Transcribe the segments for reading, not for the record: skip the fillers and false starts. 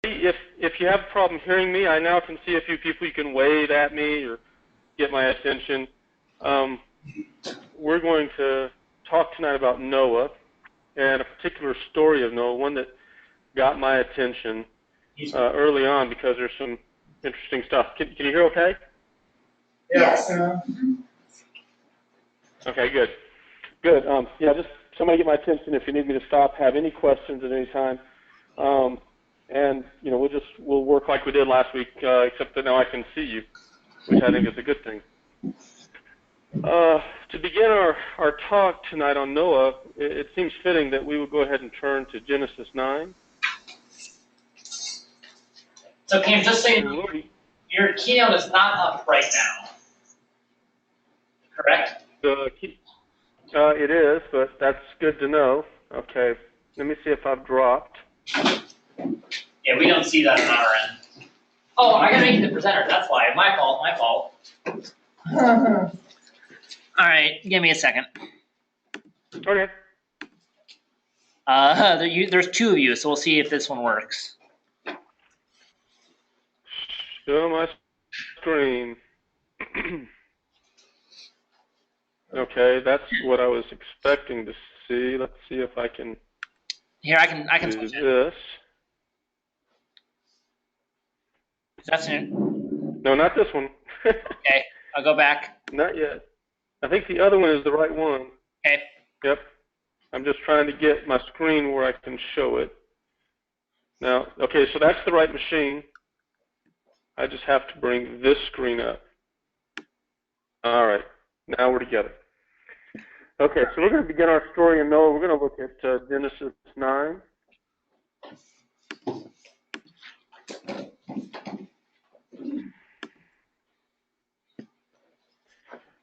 if you have a problem hearing me, I now can see a few people. You can wave at me or get my attention. We're going to talk tonight about Noah and a particular story of Noah, one that got my attention early on because there's some interesting stuff. Can you hear okay? Yes. Okay, good. Good. Yeah, just somebody get my attention if you need me to stop, have any questions at any time. And, you know, we'll work like we did last week, except that now I can see you, which I think is a good thing. To begin our talk tonight on Noah, it seems fitting that we would go ahead and turn to Genesis 9. So, Cam, just so you know, your keynote is not up right now, correct? It is, but that's good to know. Okay, let me see if I've dropped. Yeah, we don't see that on our end. Oh, I gotta make you the presenter. That's why. My fault. All right, give me a second. Okay. There's two of you, so we'll see if this one works. Show my screen. Okay, that's what I was expecting to see. Let's see if I can. Here, I can do switch this. That's it. No, not this one. Okay, I'll go back. Not yet. I think the other one is the right one. Okay. Yep. I'm just trying to get my screen where I can show it. Now, okay, so that's the right machine. I just have to bring this screen up. All right, now we're together. Okay, so we're going to begin our story in Noah. We're going to look at Genesis 9.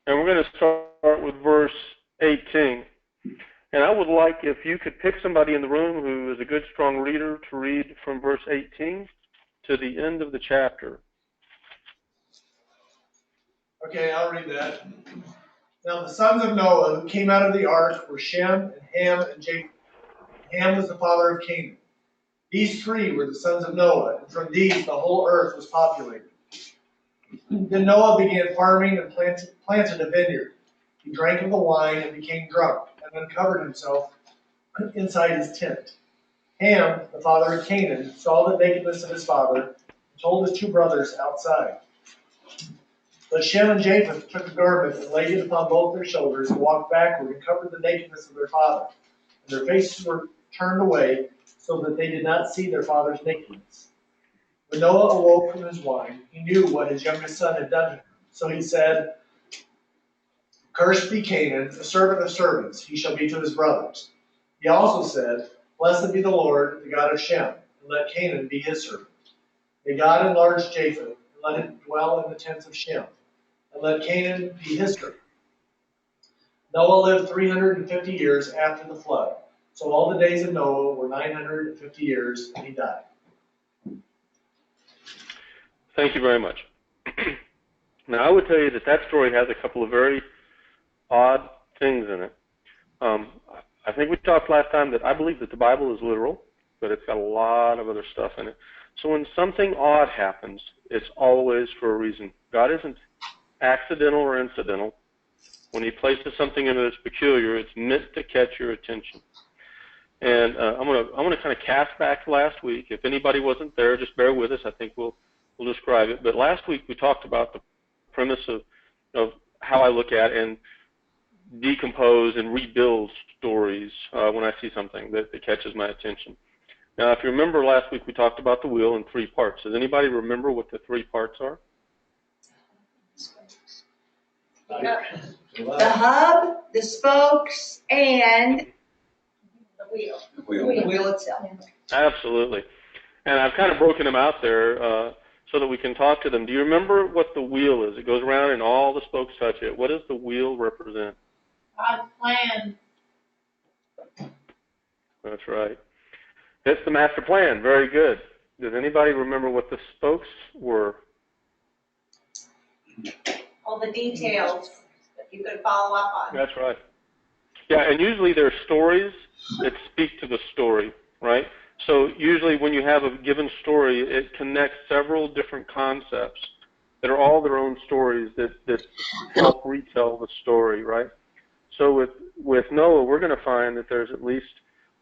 And we're going to start with verse 18. And I would like if you could pick somebody in the room who is a good, strong reader to read from verse 18 to the end of the chapter. Okay, I'll read that. Now the sons of Noah who came out of the ark were Shem and Ham and Japheth. Ham was the father of Canaan. These three were the sons of Noah, and from these the whole earth was populated. Then Noah began farming and planted a vineyard. He drank of the wine and became drunk, and uncovered himself inside his tent. Ham, the father of Canaan, saw the nakedness of his father, and told his two brothers outside. But Shem and Japheth took a garment and laid it upon both their shoulders and walked backward and covered the nakedness of their father. And their faces were turned away so that they did not see their father's nakedness. When Noah awoke from his wine, he knew what his youngest son had done to him. So he said, "Cursed be Canaan, a servant of servants, he shall be to his brothers." He also said, "Blessed be the Lord, the God of Shem, and let Canaan be his servant. May God enlarge Japheth, and let him dwell in the tents of Shem, and let Canaan be his servant." Noah lived 350 years after the flood. So all the days of Noah were 950 years, and he died. Thank you very much. Now, I would tell you that story has a couple of very odd things in it. I think we talked last time that I believe that the Bible is literal, but it's got a lot of other stuff in it. So when something odd happens, it's always for a reason. God isn't accidental or incidental. When he places something in that's peculiar, it's meant to catch your attention. And I'm gonna kind of cast back to last week. If anybody wasn't there, just bear with us. I think we'll describe it. But last week we talked about the premise of how I look at and decompose and rebuild stories when I see something that catches my attention. Now, if you remember last week we talked about the wheel in 3 parts. Does anybody remember what the 3 parts are? The hub, the spokes, and the wheel itself. Absolutely. And I've kind of broken them out there so that we can talk to them. Do you remember what the wheel is? It goes around and all the spokes touch it. What does the wheel represent? God's plan. That's right. It's the master plan. Very good. Does anybody remember what the spokes were? All the details that you could follow up on. That's right. Yeah, and usually there are stories that speak to the story, right? So usually when you have a given story, it connects several different concepts that are all their own stories that help retell the story, right? So with Noah, we're going to find that there's at least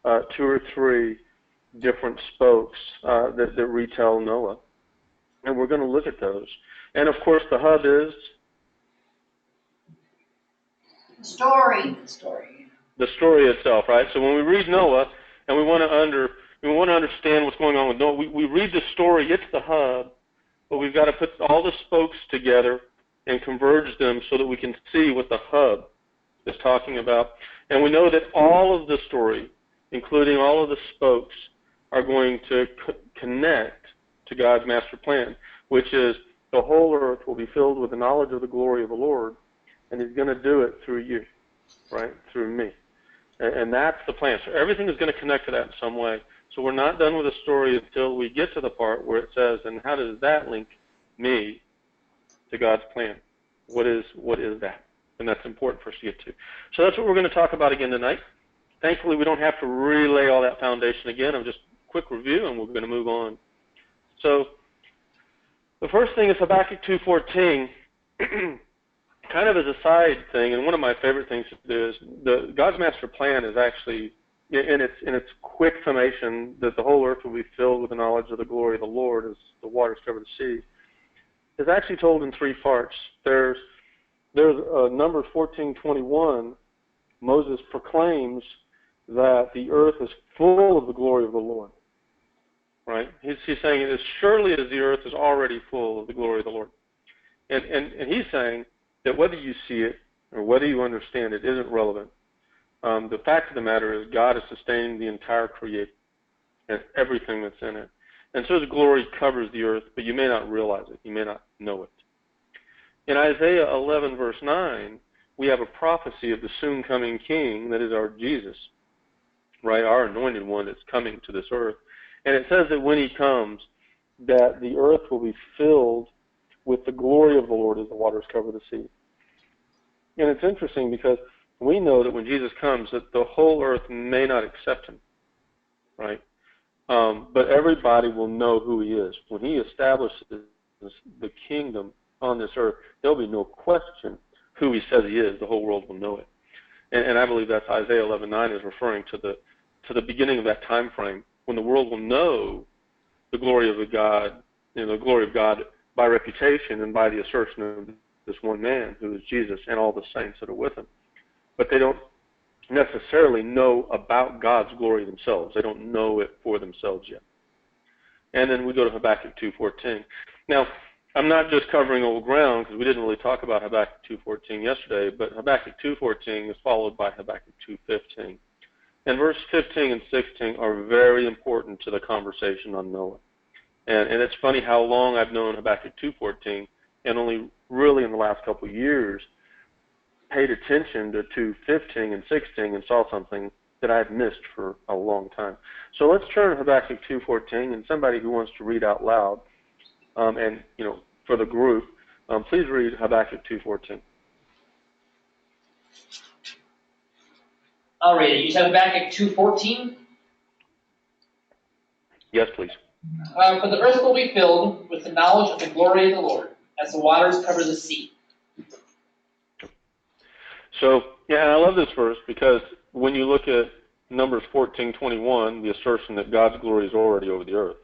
2 or 3 different spokes that retell Noah. And we're going to look at those. And, of course, the hub is? Story. The story itself, right? So when we read Noah and we want to understand what's going on with Noah, we read the story, it's the hub, but we've got to put all the spokes together and converge them so that we can see what the hub is talking about. And we know that all of the story, including all of the spokes, are going to connect to God's master plan, which is the whole earth will be filled with the knowledge of the glory of the Lord, and He's going to do it through you, right, through me. And that's the plan. So everything is going to connect to that in some way. So we're not done with the story until we get to the part where it says, and how does that link me to God's plan? What is that? And that's important for us to get to. So that's what we're going to talk about again tonight. Thankfully, we don't have to relay all that foundation again. I'm just a quick review, and we're going to move on. So the first thing is Habakkuk 2:14. Kind of as a side thing, and one of my favorite things to do is God's master plan is actually, in its quick summation, that the whole earth will be filled with the knowledge of the glory of the Lord as the waters cover the sea, is actually told in 3 parts. There's Numbers 14:21. Moses proclaims that the earth is full of the glory of the Lord. Right? He's saying, as surely as the earth is already full of the glory of the Lord. And he's saying that whether you see it or whether you understand it isn't relevant. The fact of the matter is God is sustaining the entire creation and everything that's in it. And so His glory covers the earth, but you may not realize it. You may not know it. In Isaiah 11, verse 9, we have a prophecy of the soon-coming King, that is our Jesus, right, our anointed one that's coming to this earth. And it says that when He comes, that the earth will be filled with the glory of the Lord as the waters cover the sea. And it's interesting because we know that when Jesus comes, that the whole earth may not accept Him, right? But everybody will know who He is. When He establishes the kingdom on this earth, there'll be no question who He says He is. The whole world will know it. And I believe that's Isaiah 11:9 is referring to the beginning of that time frame when the world will know the glory of God, the glory of God by reputation and by the assertion of this one man who is Jesus and all the saints that are with Him. But they don't necessarily know about God's glory themselves. They don't know it for themselves yet. And then we go to Habakkuk 2:14. Now, I'm not just covering old ground because we didn't really talk about Habakkuk 2:14 yesterday, but Habakkuk 2:14 is followed by Habakkuk 2:15. And verse 15 and 16 are very important to the conversation on Noah. And it's funny how long I've known Habakkuk 2:14 and only really in the last couple of years paid attention to 2:15 and 16 and saw something that I've missed for a long time. So let's turn to Habakkuk 2:14, and somebody who wants to read out loud, and for the group, please read Habakkuk 2:14. I'll read it. You said Habakkuk 2:14? Yes, please. For the earth will be filled with the knowledge of the glory of the Lord, as the waters cover the sea. So, yeah, and I love this verse because when you look at Numbers 14:21, the assertion that God's glory is already over the earth,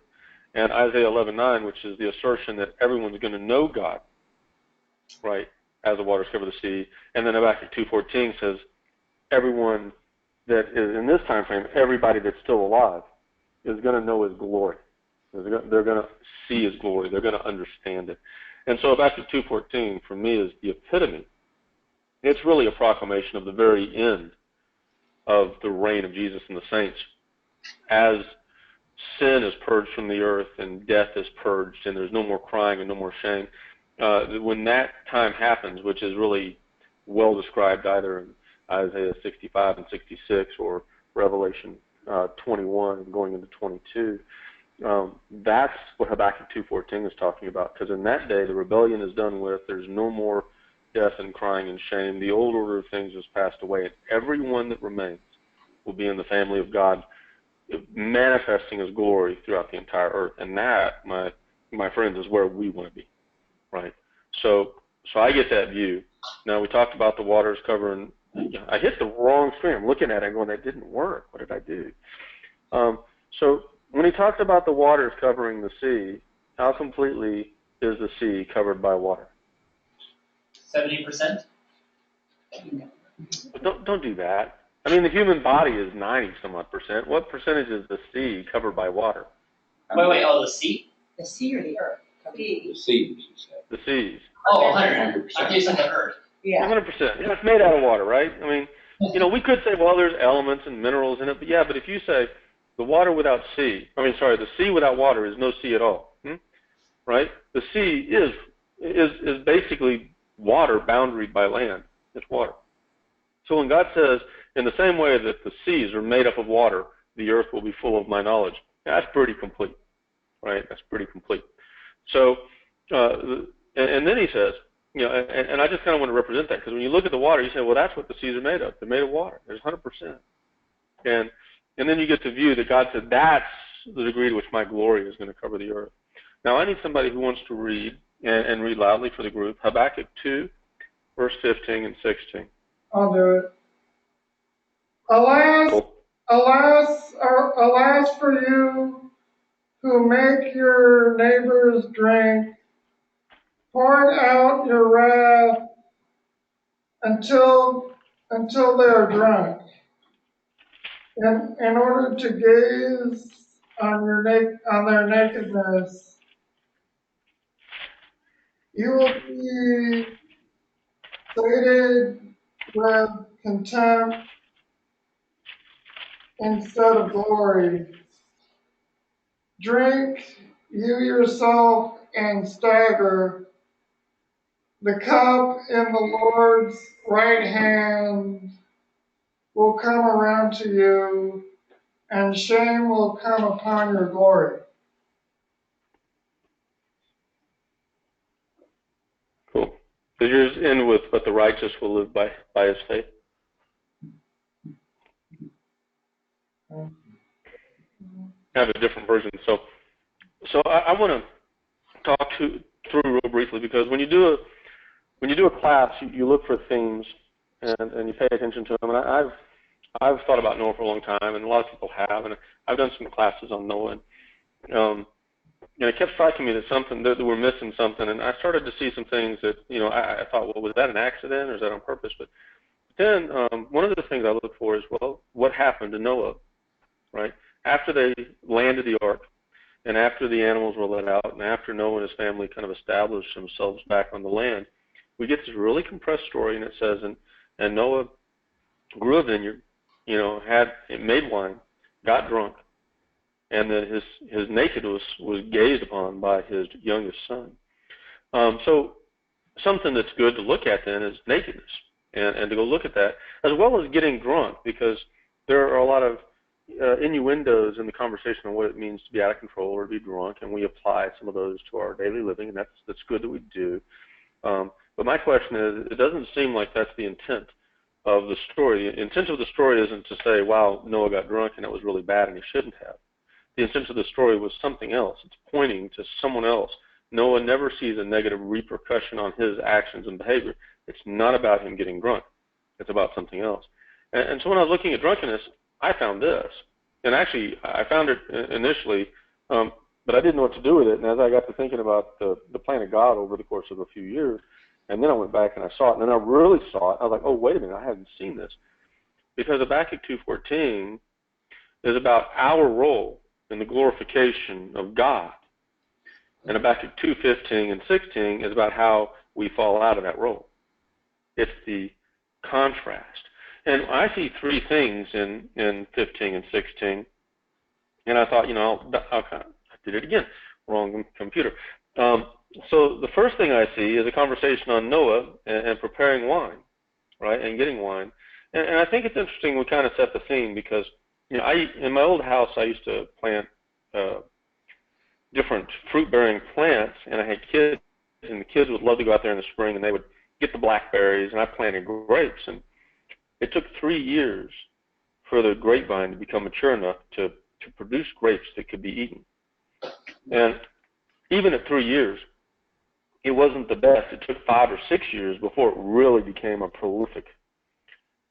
and Isaiah 11:9, which is the assertion that everyone's going to know God, right, as the waters cover the sea, and then Habakkuk 2:14 says everyone that is in this time frame, everybody that's still alive, is going to know His glory. They're going to see His glory. They're going to understand it. And so Habakkuk 2:14 for me is the epitome. It's really a proclamation of the very end of the reign of Jesus and the saints. As sin is purged from the earth and death is purged and there's no more crying and no more shame, when that time happens, which is really well described either in Isaiah 65 and 66 or Revelation 21 and going into 22, that's what Habakkuk 2:14 is talking about, because in that day the rebellion is done with. There's no more death and crying and shame. The old order of things has passed away, and everyone that remains will be in the family of God manifesting His glory throughout the entire earth. And that, my friends, is where we want to be, right? So I get that view. Now, we talked about the waters covering. I hit the wrong screen. I'm looking at it and going, that didn't work. What did I do? So when he talks about the waters covering the sea, how completely is the sea covered by water? 70%? Don't do that. I mean, the human body is 90-some-odd%. What percentage is the sea covered by water? Wait, oh, the sea? The sea or the earth? The Seas, you said. The seas. Oh, 100%. I think it's the earth. Yeah. 100%. Yeah, it's made out of water, right? I mean, we could say, well, there's elements and minerals in it, but but if you say the water without sea, the sea without water is no sea at all, right? The sea is basically water boundaried by land. It's water. So when God says, in the same way that the seas are made up of water, the earth will be full of my knowledge, that's pretty complete, right? That's pretty complete. So, and then he says, and I just kind of want to represent that, because when you look at the water, you say, well, that's what the seas are made of. They're made of water. There's 100%. And then you get to view that God said, that's the degree to which my glory is going to cover the earth. Now, I need somebody who wants to read, and read loudly for the group, Habakkuk 2, verse 15 and 16. I'll do it. Alas, alas for you who make your neighbors drink, pour out your wrath until they are drunk, in order to gaze on their nakedness. You will be sated with contempt instead of glory. Drink you yourself and stagger. The cup in the Lord's right hand will come around to you, and shame will come upon your glory. Cool. Does yours end with, but the righteous will live by his faith? I have a different version. So I want to talk through real briefly, because when you do a class, you look for themes and you pay attention to them. And I've thought about Noah for a long time, and a lot of people have, and I've done some classes on Noah. And it kept striking me that we're missing something, and I started to see some things that I thought, well, was that an accident or is that on purpose? But then one of the things I look for is, well, what happened to Noah, right? After they landed the ark, and after the animals were let out, and after Noah and his family kind of established themselves back on the land, we get this really compressed story, and it says, and Noah grew a vineyard, made wine, got drunk, and that his nakedness was gazed upon by his youngest son. So something that's good to look at then is nakedness, and to go look at that, as well as getting drunk, because there are a lot of innuendos in the conversation on what it means to be out of control or to be drunk, and we apply some of those to our daily living, and that's good that we do. But my question is, it doesn't seem like that's the intent of the story. The intent of the story isn't to say, wow, Noah got drunk and it was really bad and he shouldn't have. The intent of the story was something else. It's pointing to someone else. Noah never sees a negative repercussion on his actions and behavior. It's not about him getting drunk. It's about something else. And so when I was looking at drunkenness, I found this. And actually, I found it initially, but I didn't know what to do with it. And as I got to thinking about the plan of God over the course of a few years, and then I went back and I saw it, and then I really saw it. I was like, oh, wait a minute, I hadn't seen this. Because Habakkuk 2:14 is about our role in the glorification of God. And Habakkuk 2:15 and 16 is about how we fall out of that role. It's the contrast. And I see three things in 15 and 16, and I thought, I did it again, wrong computer. So the first thing I see is a conversation on Noah and preparing wine, right, and getting wine. And I think it's interesting we kind of set the theme, because in my old house I used to plant different fruit-bearing plants, and I had kids, and the kids would love to go out there in the spring, and they would get the blackberries, and I planted grapes. And it took 3 years for the grapevine to become mature enough to to produce grapes that could be eaten. And even at 3 years, it wasn't the best. It took 5 or 6 years before it really became a prolific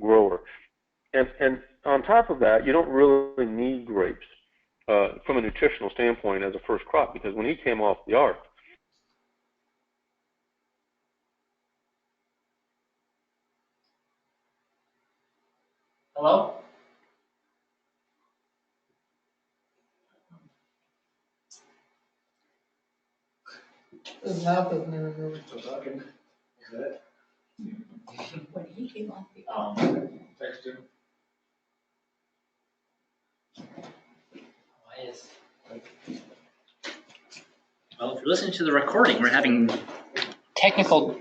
grower. And on top of that, you don't really need grapes from a nutritional standpoint as a first crop, because when he came off the ark, Hello? It's happened there. Still talking. Is that? When he came off the Text him. Why is... Well, if you're listening to the recording, we're having technical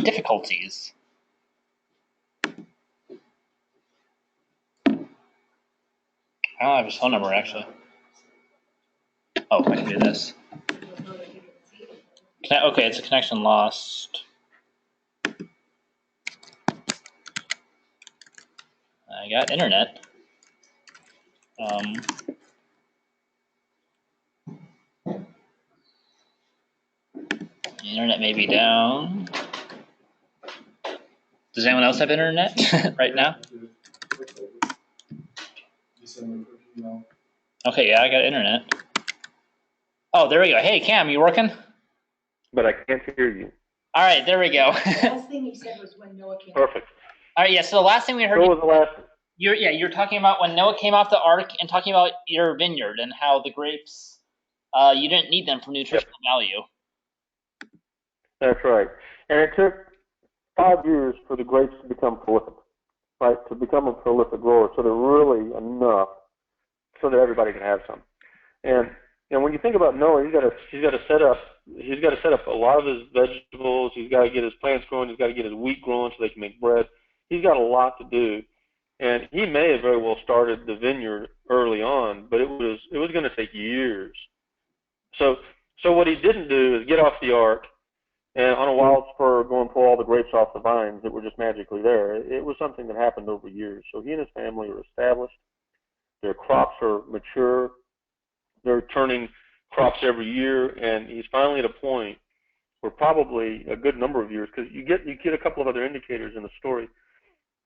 difficulties. I don't have his phone number, actually. Oh, I can do this. Okay, it's a connection lost. I got internet. The internet may be down. Does anyone else have internet right now? Okay, yeah, I got internet. Oh, there we go. Hey, Cam, you working? but I can't hear you. All right, there we go. The last thing he said was when Noah came. Perfect. All right, yeah. So the last thing we heard, What was the last? you're talking about when Noah came off the ark and talking about your vineyard and how the grapes, you didn't need them for nutritional value. That's right. And it took 5 years for the grapes to become prolific, right? To become a prolific grower, so they're really enough so that everybody can have some. And when you think about Noah, he's got to set up a lot of his vegetables. He's got to get his plants growing. He's got to get his wheat growing so they can make bread. He's got a lot to do, and he may have very well started the vineyard early on, but it was going to take years. So what he didn't do is get off the ark and on a wild spur go and pull all the grapes off the vines that were just magically there. It was something that happened over years. So he and his family are established. Their crops are mature. They're turning crops every year, and he's finally at a point where probably a good number of years, because you get a couple of other indicators in the story.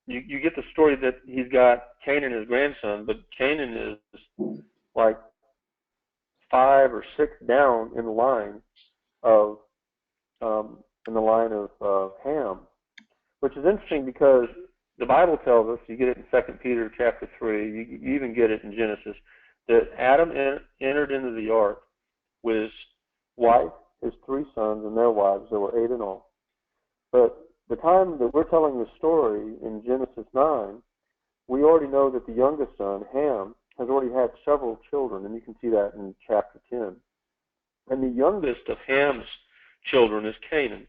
You get the story that he's got Canaan, his grandson, but Canaan is like 5 or 6 down in the line of Ham, which is interesting because the Bible tells us, you get it in 2 Peter chapter 3, you even get it in Genesis, that Adam entered into the ark with his wife, his 3 sons, and their wives. There were 8 in all. But the time that we're telling the story in Genesis 9, we already know that the youngest son, Ham, has already had several children, and you can see that in chapter 10. And the youngest of Ham's children is Canaan.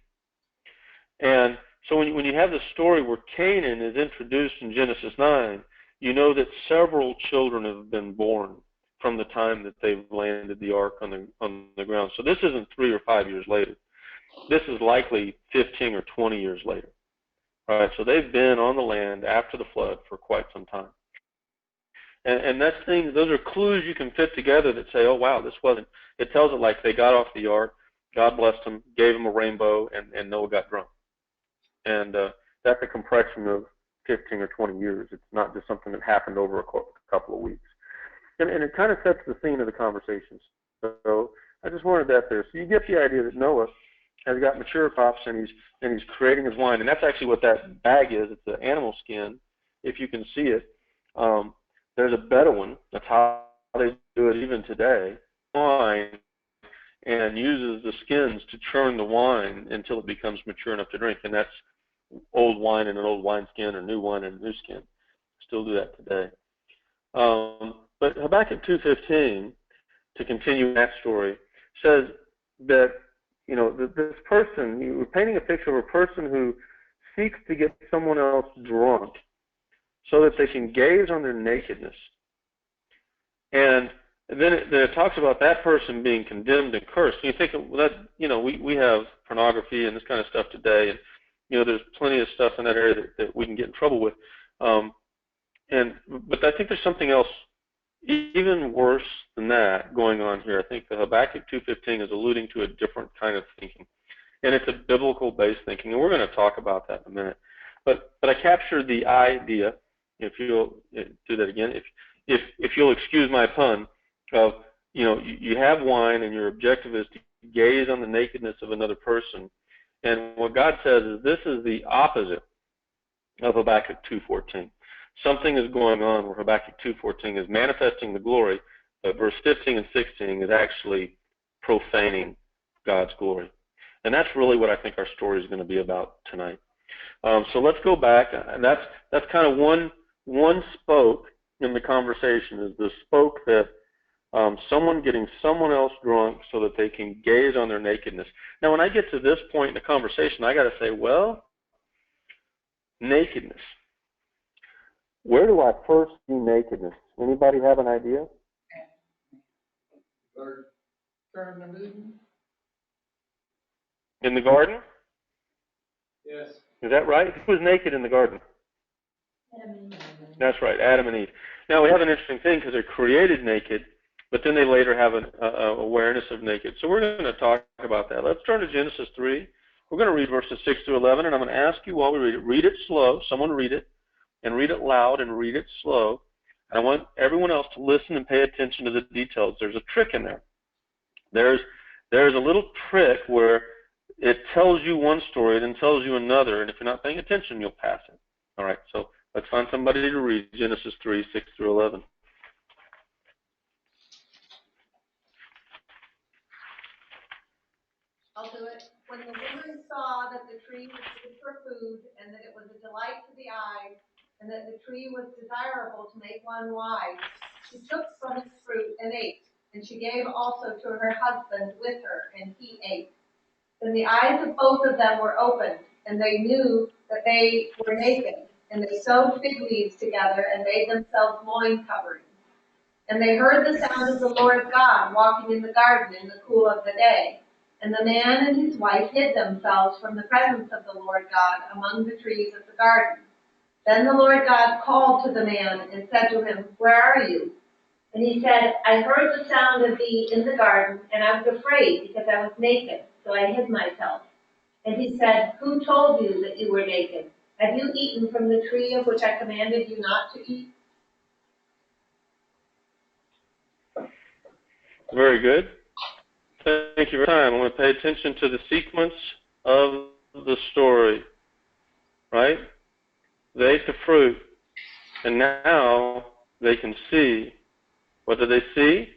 And so when you have the story where Canaan is introduced in Genesis 9, you know that several children have been born from the time that they've landed the ark on the ground. So this isn't 3 or 5 years later. This is likely 15 or 20 years later. All right, so they've been on the land after the flood for quite some time. And that's things, those are clues you can fit together that say, oh, wow, this wasn't, it tells it like they got off the ark, God blessed them, gave them a rainbow, and Noah got drunk. And that's a compression of 15 or 20 years. It's not just something that happened over a couple of weeks. And it kind of sets the scene of the conversations. So I just wanted that there. So you get the idea that Noah has got mature crops and he's creating his wine. And that's actually what that bag is. It's an animal skin, if you can see it. There's a Bedouin, that's how they do it even today, wine, and uses the skins to churn the wine until it becomes mature enough to drink. And that's old wine in an old wineskin or new wine in a new skin. Still do that today. But Habakkuk 2:15, to continue that story, says that, you know, this person, we're painting a picture of a person who seeks to get someone else drunk so that they can gaze on their nakedness. And then it talks about that person being condemned and cursed. And you think, well, that, you know, we have pornography and this kind of stuff today, and, you know, there's plenty of stuff in that area that we can get in trouble with. But I think there's something else even worse than that going on here. I think the Habakkuk 2:15 is alluding to a different kind of thinking, and it's a biblical-based thinking, and we're going to talk about that in a minute. But I captured the idea, if you'll do that again, if you'll excuse my pun, of you have wine and your objective is to gaze on the nakedness of another person, and what God says is this is the opposite of Habakkuk 2:14. Something is going on where Habakkuk 2:14 is manifesting the glory, but verse 15 and 16 is actually profaning God's glory. And that's really what I think our story is going to be about tonight. So let's go back. And that's kind of one spoke in the conversation, is the spoke that someone getting someone else drunk so that they can gaze on their nakedness. Now, when I get to this point in the conversation, I got to say, well, nakedness. Where do I first see nakedness? Anybody have an idea? Garden of Eden. In the garden? Yes. Is that right? Who was naked in the garden? Adam and Eve. That's right, Adam and Eve. Now, we have an interesting thing because they're created naked, but then they later have an awareness of naked. So we're going to talk about that. Let's turn to Genesis 3. We're going to read verses 6 through 11, and I'm going to ask you while we read it. Read it slow. Someone read it, and read it loud, and read it slow. And I want everyone else to listen and pay attention to the details. There's a trick in there. There's a little trick where it tells you one story and then tells you another, and if you're not paying attention, you'll pass it. All right, so let's find somebody to read Genesis 3, 6 through 11. I'll do it. When the woman saw that the tree was good for food, and that it was a delight to the eyes, and that the tree was desirable to make one wise, she took from its fruit and ate, and she gave also to her husband with her, and he ate. Then the eyes of both of them were opened, and they knew that they were naked, and they sewed fig leaves together and made themselves loin coverings. And they heard the sound of the Lord God walking in the garden in the cool of the day. And the man and his wife hid themselves from the presence of the Lord God among the trees of the garden. Then the Lord God called to the man and said to him, "Where are you?" And he said, "I heard the sound of thee in the garden, and I was afraid because I was naked, so I hid myself." And he said, "Who told you that you were naked? Have you eaten from the tree of which I commanded you not to eat?" Very good. Thank you for your time. I want to pay attention to the sequence of the story, right? They ate the fruit, and now they can see. What do they see?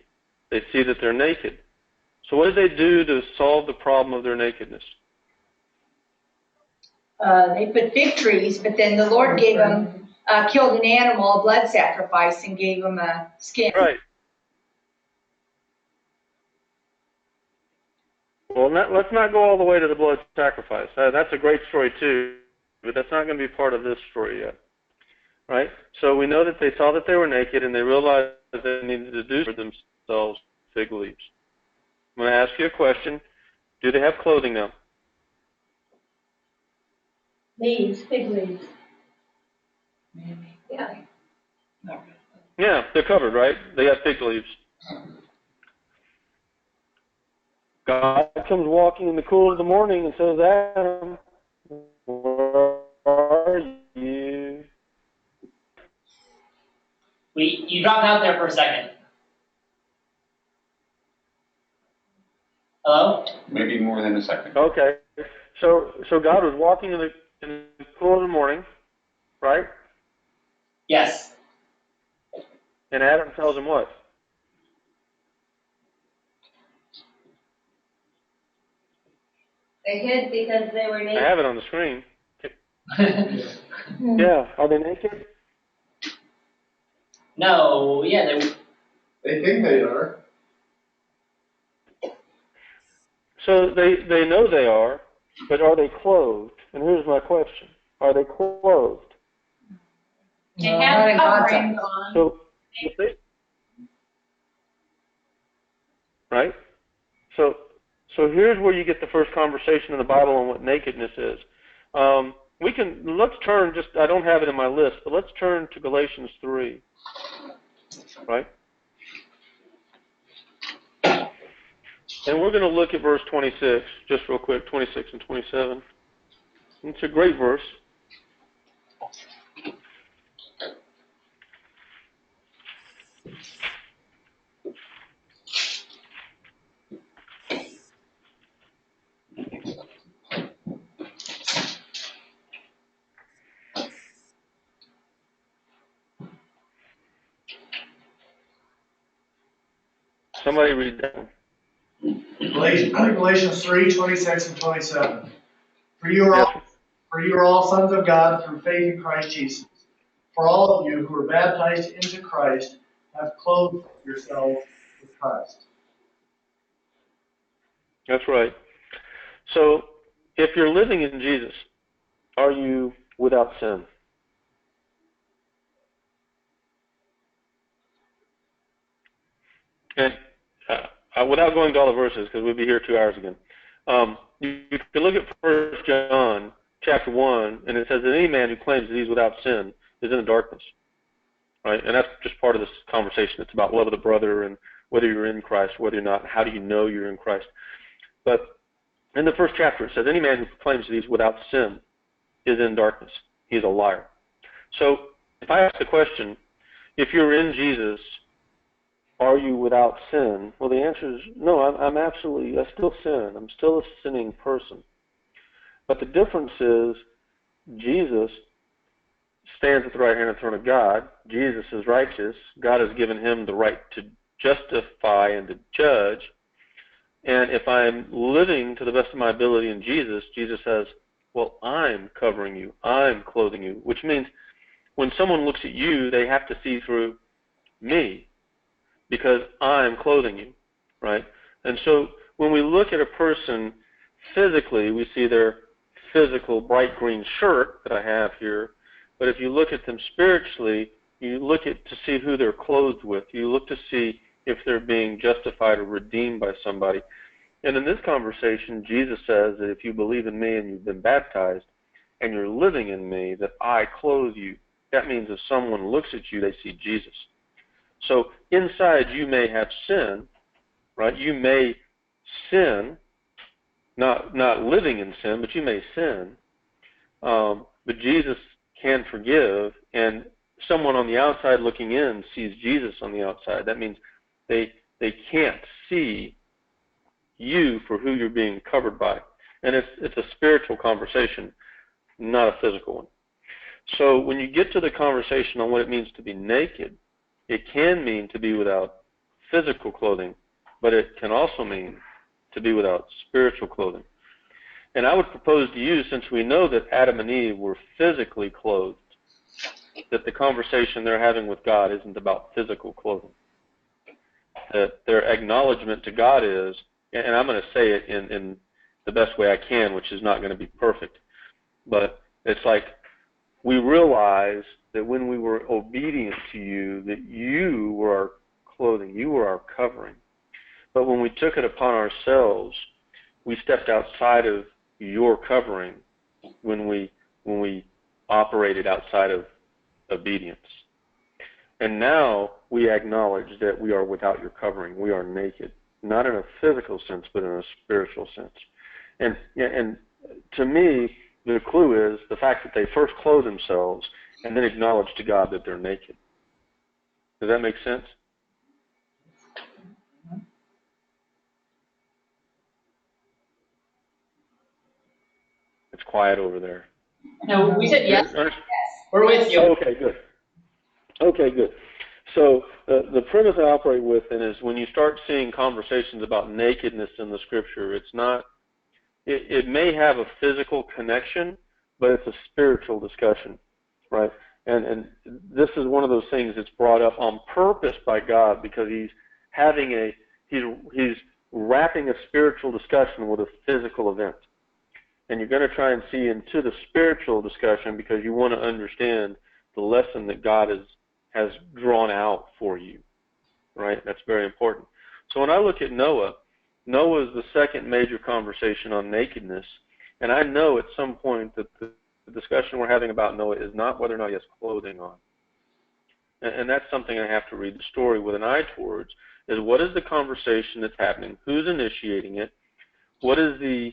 They see that they're naked. So what did they do to solve the problem of their nakedness? They put fig trees, but then the Lord gave them, killed an animal, a blood sacrifice, and gave them a skin. Right. Well, let's not go all the way to the blood sacrifice. That's a great story too, but that's not going to be part of this story yet. Right? So we know that they saw that they were naked, and they realized that they needed to do for themselves fig leaves. I'm going to ask you a question. Do they have clothing now? Leaves, fig leaves. Yeah. Yeah, they're covered, right? They have fig leaves. God comes walking in the cool of the morning and says, "Adam, where are you?" You dropped out there for a second. Hello? Maybe more than a second. Okay. So God was walking in the cool of the morning, right? Yes. And Adam tells him what? They hid because they were I naked. have it on the screen. Yeah. Are they naked? No, yeah, They think they are. So they know they are, but are they clothed? And here's my question. Are they clothed? They No, had not in God's coverings eyes. on. So, if they, right? So here's where you get the first conversation in the Bible on what nakedness is. Let's turn, I don't have it in my list, but let's turn to Galatians 3, right? And we're going to look at verse 26, just real quick, 26 and 27. It's a great verse. Somebody read that one. Galatians 3, 26 and 27. For you are all sons of God through faith in Christ Jesus. For all of you who are baptized into Christ have clothed yourselves with Christ. That's right. So, if you're living in Jesus, are you without sin? And without going to all the verses, because we'd be here 2 hours again, you can look at 1 John chapter 1, and it says that any man who claims that he's without sin is in the darkness. Right? And that's just part of this conversation. It's about love of the brother and whether you're in Christ, whether you're not, how do you know you're in Christ. But in the first chapter, it says any man who claims that he's without sin is in darkness. He's a liar. So if I ask the question, if you're in Jesus, are you without sin? Well, the answer is no, I still sin. I'm still a sinning person. But the difference is Jesus stands at the right hand of the throne of God. Jesus is righteous. God has given him the right to justify and to judge. And if I'm living to the best of my ability in Jesus, Jesus says, well, I'm covering you. I'm clothing you, which means when someone looks at you, they have to see through me because I'm clothing you, right? And so when we look at a person physically, we see their physical bright green shirt that I have here. But if you look at them spiritually, you look at to see who they're clothed with. You look to see if they're being justified or redeemed by somebody. And in this conversation, Jesus says that if you believe in me and you've been baptized and you're living in me, that I clothe you. That means if someone looks at you, they see Jesus. So inside you may have sin, right? You may sin, not living in sin, but you may sin. But Jesus can forgive, and someone on the outside looking in sees Jesus on the outside. That means they can't see you for who you're being covered by. And it's a spiritual conversation, not a physical one. So when you get to the conversation on what it means to be naked, it can mean to be without physical clothing, but it can also mean to be without spiritual clothing. And I would propose to you, since we know that Adam and Eve were physically clothed, that the conversation they're having with God isn't about physical clothing. That their acknowledgement to God is, and I'm going to say it in the best way I can, which is not going to be perfect, but it's like we realize that when we were obedient to you, that you were our clothing, you were our covering. But when we took it upon ourselves, we stepped outside of your covering when we operated outside of obedience. And now we acknowledge that we are without your covering. We are naked, not in a physical sense, but in a spiritual sense. And to me, the clue is the fact that they first clothe themselves and then acknowledge to God that they're naked. Does that make sense? It's quiet over there. No, we said yes. We're with you. Okay, good. Okay, good. So the premise I operate with then is when you start seeing conversations about nakedness in the Scripture, it's not. It may have a physical connection, but it's a spiritual discussion, right? And this is one of those things that's brought up on purpose by God because he's wrapping a spiritual discussion with a physical event. And you're going to try and see into the spiritual discussion because you want to understand the lesson that God has drawn out for you, right? That's very important. So when I look at Noah is the second major conversation on nakedness, and I know at some point that the discussion we're having about Noah is not whether or not he has clothing on. And that's something I have to read the story with an eye towards, is what is the conversation that's happening, who's initiating it, what is the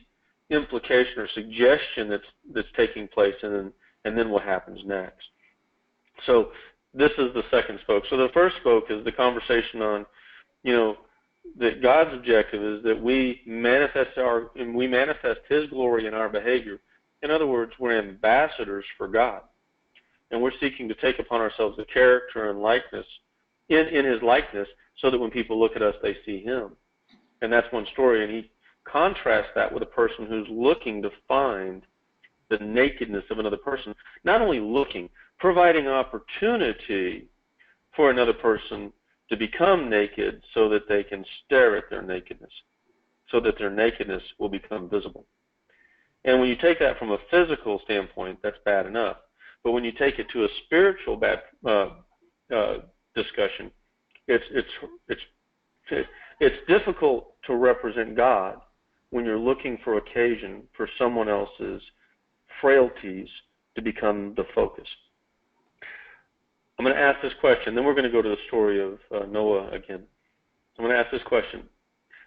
implication or suggestion that's taking place, and then what happens next. So this is the second spoke. So the first spoke is the conversation on, that God's objective is that we manifest His glory in our behavior. In other words, we're ambassadors for God, and we're seeking to take upon ourselves the character and likeness in His likeness, so that when people look at us, they see Him. And that's one story. And he contrasts that with a person who's looking to find the nakedness of another person. Not only looking, providing opportunity for another person to become naked so that they can stare at their nakedness, so that their nakedness will become visible. And when you take that from a physical standpoint, that's bad enough. But when you take it to a spiritual discussion, it's difficult to represent God when you're looking for occasion for someone else's frailties to become the focus. I'm going to ask this question, then we're going to go to the story of Noah again. I'm going to ask this question.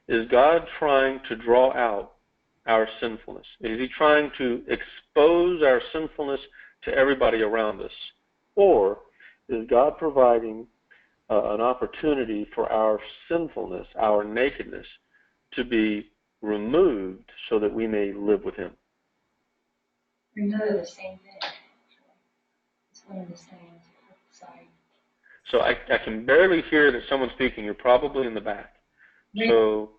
Is God trying to draw out our sinfulness? Is He trying to expose our sinfulness to everybody around us? Or is God providing an opportunity for our sinfulness, our nakedness, to be removed so that we may live with Him? They're none of the same thing. It's one of the same side. So I can barely hear that someone's speaking. You're probably in the back. So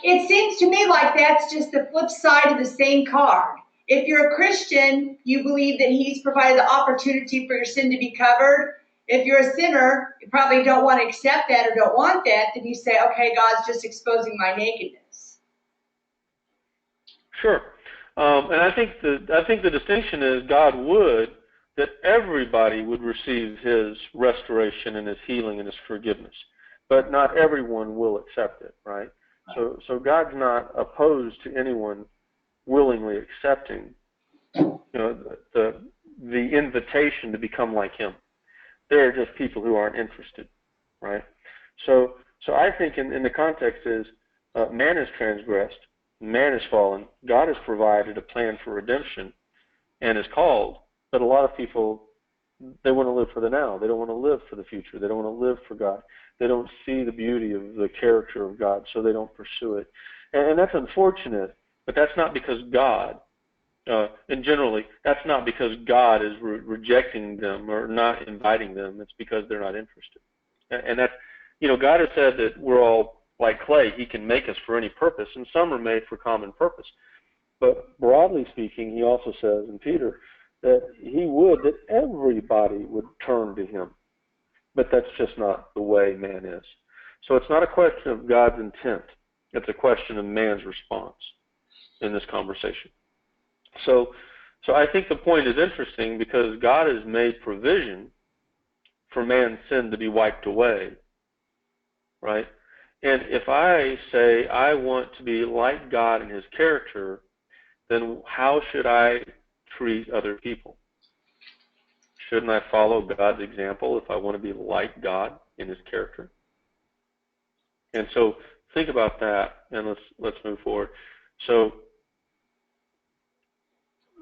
it seems to me like that's just the flip side of the same card. If you're a Christian, you believe that He's provided the opportunity for your sin to be covered. If you're a sinner, you probably don't want to accept that or don't want that, then you say, okay, God's just exposing my nakedness. Sure. And I think the distinction is God would that everybody would receive His restoration and His healing and His forgiveness. But not everyone will accept it, right? So God's not opposed to anyone willingly accepting, the invitation to become like Him. There are just people who aren't interested, right? So I think in the context is man is transgressed, man is fallen. God has provided a plan for redemption and is called, but a lot of people, they want to live for the now. They don't want to live for the future. They don't want to live for God. They don't see the beauty of the character of God, so they don't pursue it. And that's unfortunate, but that's not because God, and generally, that's not because God is rejecting them or not inviting them. It's because they're not interested. And that's, God has said that we're all like clay. He can make us for any purpose, and some are made for common purpose. But broadly speaking, He also says in Peter that He would that everybody would turn to Him. But that's just not the way man is. So it's not a question of God's intent. It's a question of man's response in this conversation. So I think the point is interesting because God has made provision for man's sin to be wiped away, right? And if I say I want to be like God in His character, then how should I treat other people? Shouldn't I follow God's example if I want to be like God in His character? And so think about that, and let's move forward. So,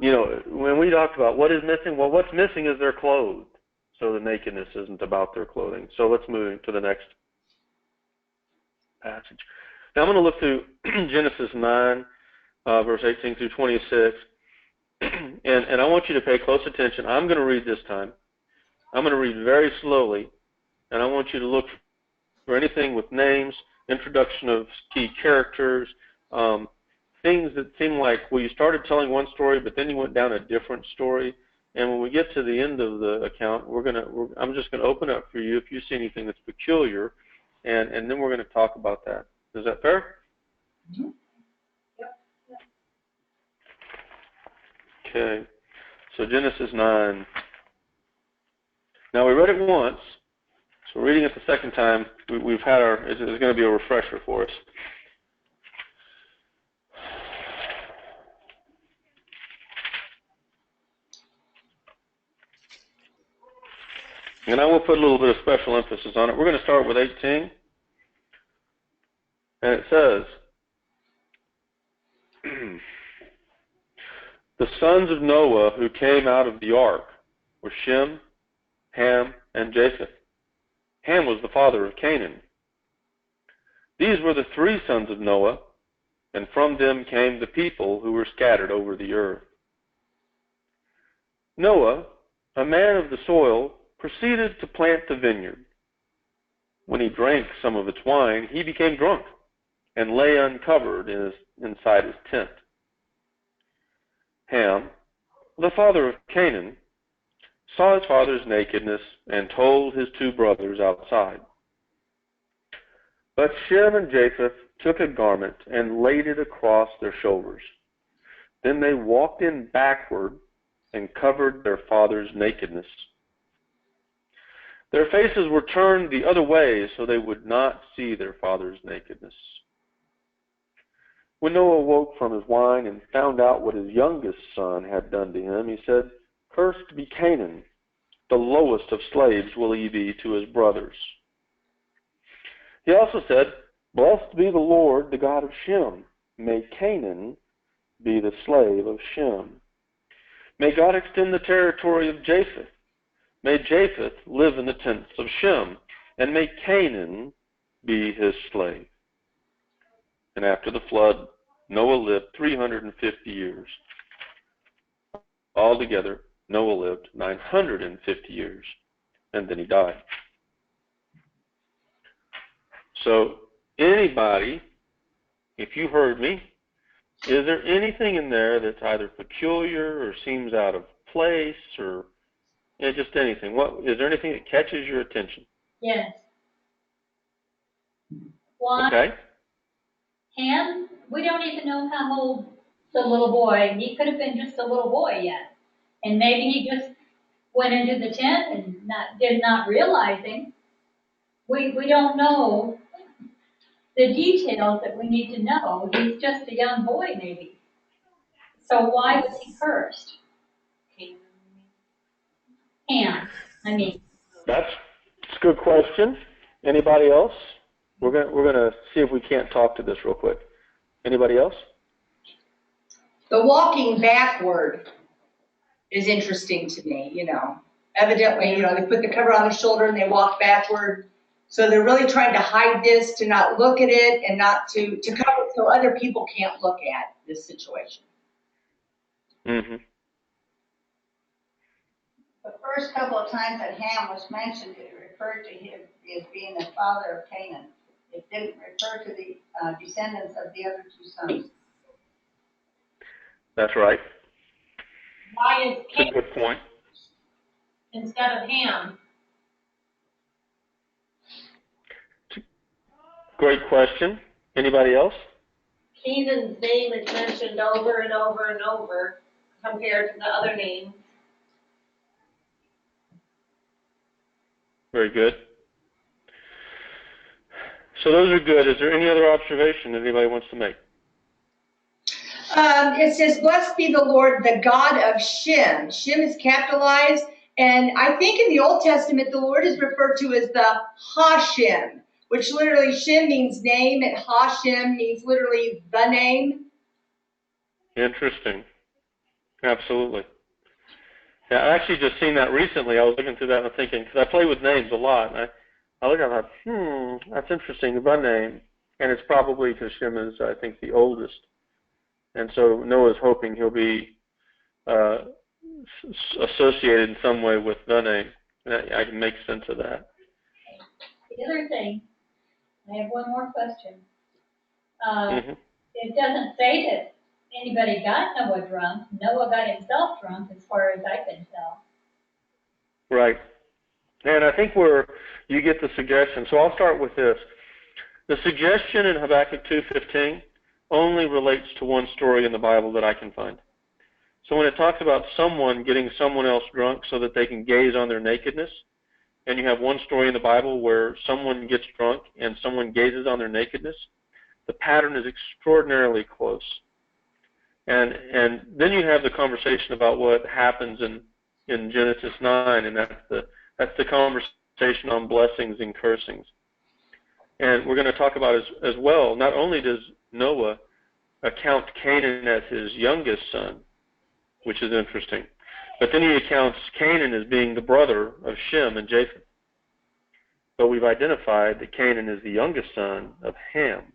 when we talked about what is missing, well, what's missing is they're clothed. So the nakedness isn't about their clothing. So let's move to the next passage. Now I'm going to look through Genesis 9, verse 18 through 26. And I want you to pay close attention. I'm going to read this time. I'm going to read very slowly, and I want you to look for anything with names, introduction of key characters, things that seem like, well, you started telling one story, but then you went down a different story. And when we get to the end of the account, I'm just going to open up for you if you see anything that's peculiar, and then we're going to talk about that. Is that fair? Mm-hmm. Yep. Okay. So Genesis 9. Now we read it once, so reading it the second time, we've had it's going to be a refresher for us. And I will put a little bit of special emphasis on it. We're going to start with 18. And it says, the sons of Noah who came out of the ark were Shem, Ham, and Japheth. Ham was the father of Canaan. These were the three sons of Noah, and from them came the people who were scattered over the earth. Noah, a man of the soil, proceeded to plant the vineyard. When he drank some of its wine, he became drunk and lay uncovered inside his tent. Ham, the father of Canaan, saw his father's nakedness and told his two brothers outside. But Shem and Japheth took a garment and laid it across their shoulders. Then they walked in backward and covered their father's nakedness. Their faces were turned the other way so they would not see their father's nakedness. When Noah woke from his wine and found out what his youngest son had done to him, he said, "Cursed be Canaan, the lowest of slaves will he be to his brothers." He also said, "Blessed be the Lord, the God of Shem. May Canaan be the slave of Shem. May God extend the territory of Japheth. May Japheth live in the tents of Shem, and may Canaan be his slave." And after the flood, Noah lived 350 years. Altogether, Noah lived 950 years, and then he died. So, anybody, if you heard me, is there anything in there that's either peculiar or seems out of place or just anything? Is there anything that catches your attention? Yes. One, Okay. Ham, we don't even know how old the little boy, he could have been just a little boy yet. And maybe he just went into the tent and did not realizing. We don't know the details that we need to know. He's just a young boy maybe. So why was he cursed? Ham, That's a good question. Anybody else? We're gonna see if we can't talk to this real quick. Anybody else? The walking backward is interesting to me, Evidently, they put the cover on their shoulder and they walk backward. So they're really trying to hide this, to not look at it, and not to cover it so other people can't look at this situation. Mm-hmm. The first couple of times that Ham was mentioned, it referred to him as being the father of Canaan. It didn't refer to the descendants of the other two sons. That's right. Why is That's a Canaan good point. instead of Ham? Great question. Anybody else? Canaan's name is mentioned over and over and over compared to the other names. Very good. So those are good. Is there any other observation that anybody wants to make? It says, "Blessed be the Lord, the God of Shem." Shem is capitalized, and I think in the Old Testament, the Lord is referred to as the Hashem, which literally Shem means name, and Hashem means literally the name. Interesting. Absolutely. Yeah, I actually just seen that recently. I was looking through that and I'm thinking, because I play with names a lot, and I look at it and I thought, that's interesting, the name. And it's probably because Shem is, I think, the oldest. And so Noah's hoping he'll be associated in some way with the name. And I can make sense of that. The other thing, I have one more question. Mm-hmm. It doesn't say that anybody got Noah drunk. Noah got himself drunk, as far as I can tell. Right. And I think where you get the suggestion, so I'll start with this. The suggestion in Habakkuk 2:15 only relates to one story in the Bible that I can find. So when it talks about someone getting someone else drunk so that they can gaze on their nakedness, and you have one story in the Bible where someone gets drunk and someone gazes on their nakedness, the pattern is extraordinarily close. And then you have the conversation about what happens in Genesis 9, and that's That's the conversation on blessings and cursings. And we're going to talk about as well, not only does Noah account Canaan as his youngest son, which is interesting, but then he accounts Canaan as being the brother of Shem and Japheth. But we've identified that Canaan is the youngest son of Ham.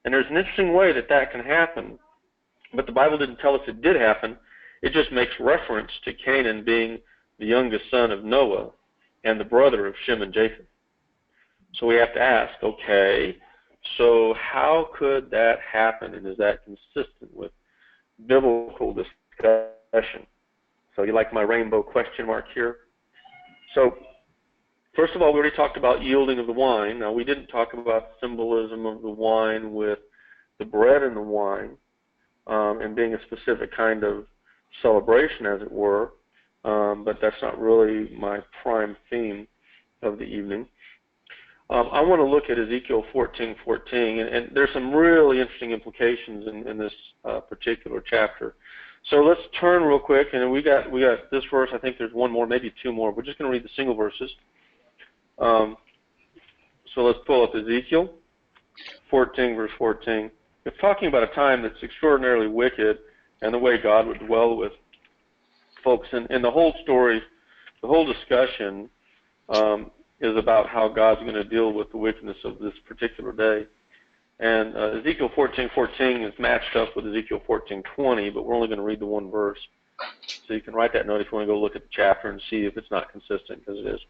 And there's an interesting way that that can happen, but the Bible didn't tell us it did happen. It just makes reference to Canaan being the youngest son of Noah and the brother of Shem and Japheth. So we have to ask, okay, so how could that happen, and is that consistent with biblical discussion? So you like my rainbow question mark here? So first of all, we already talked about yielding of the wine. Now, we didn't talk about symbolism of the wine with the bread and the wine and being a specific kind of celebration, as it were, but that's not really my prime theme of the evening. I want to look at Ezekiel 14:14, and there's some really interesting implications in this particular chapter. So let's turn real quick, and we got this verse. I think there's one more, maybe two more. We're just going to read the single verses. So let's pull up Ezekiel 14, verse 14. It's talking about a time that's extraordinarily wicked and the way God would dwell with folks. And the whole story, the whole discussion is about how God's going to deal with the wickedness of this particular day. And Ezekiel 14:14 is matched up with Ezekiel 14:20, but we're only going to read the one verse. So you can write that note if you want to go look at the chapter and see if it's not consistent, because it is.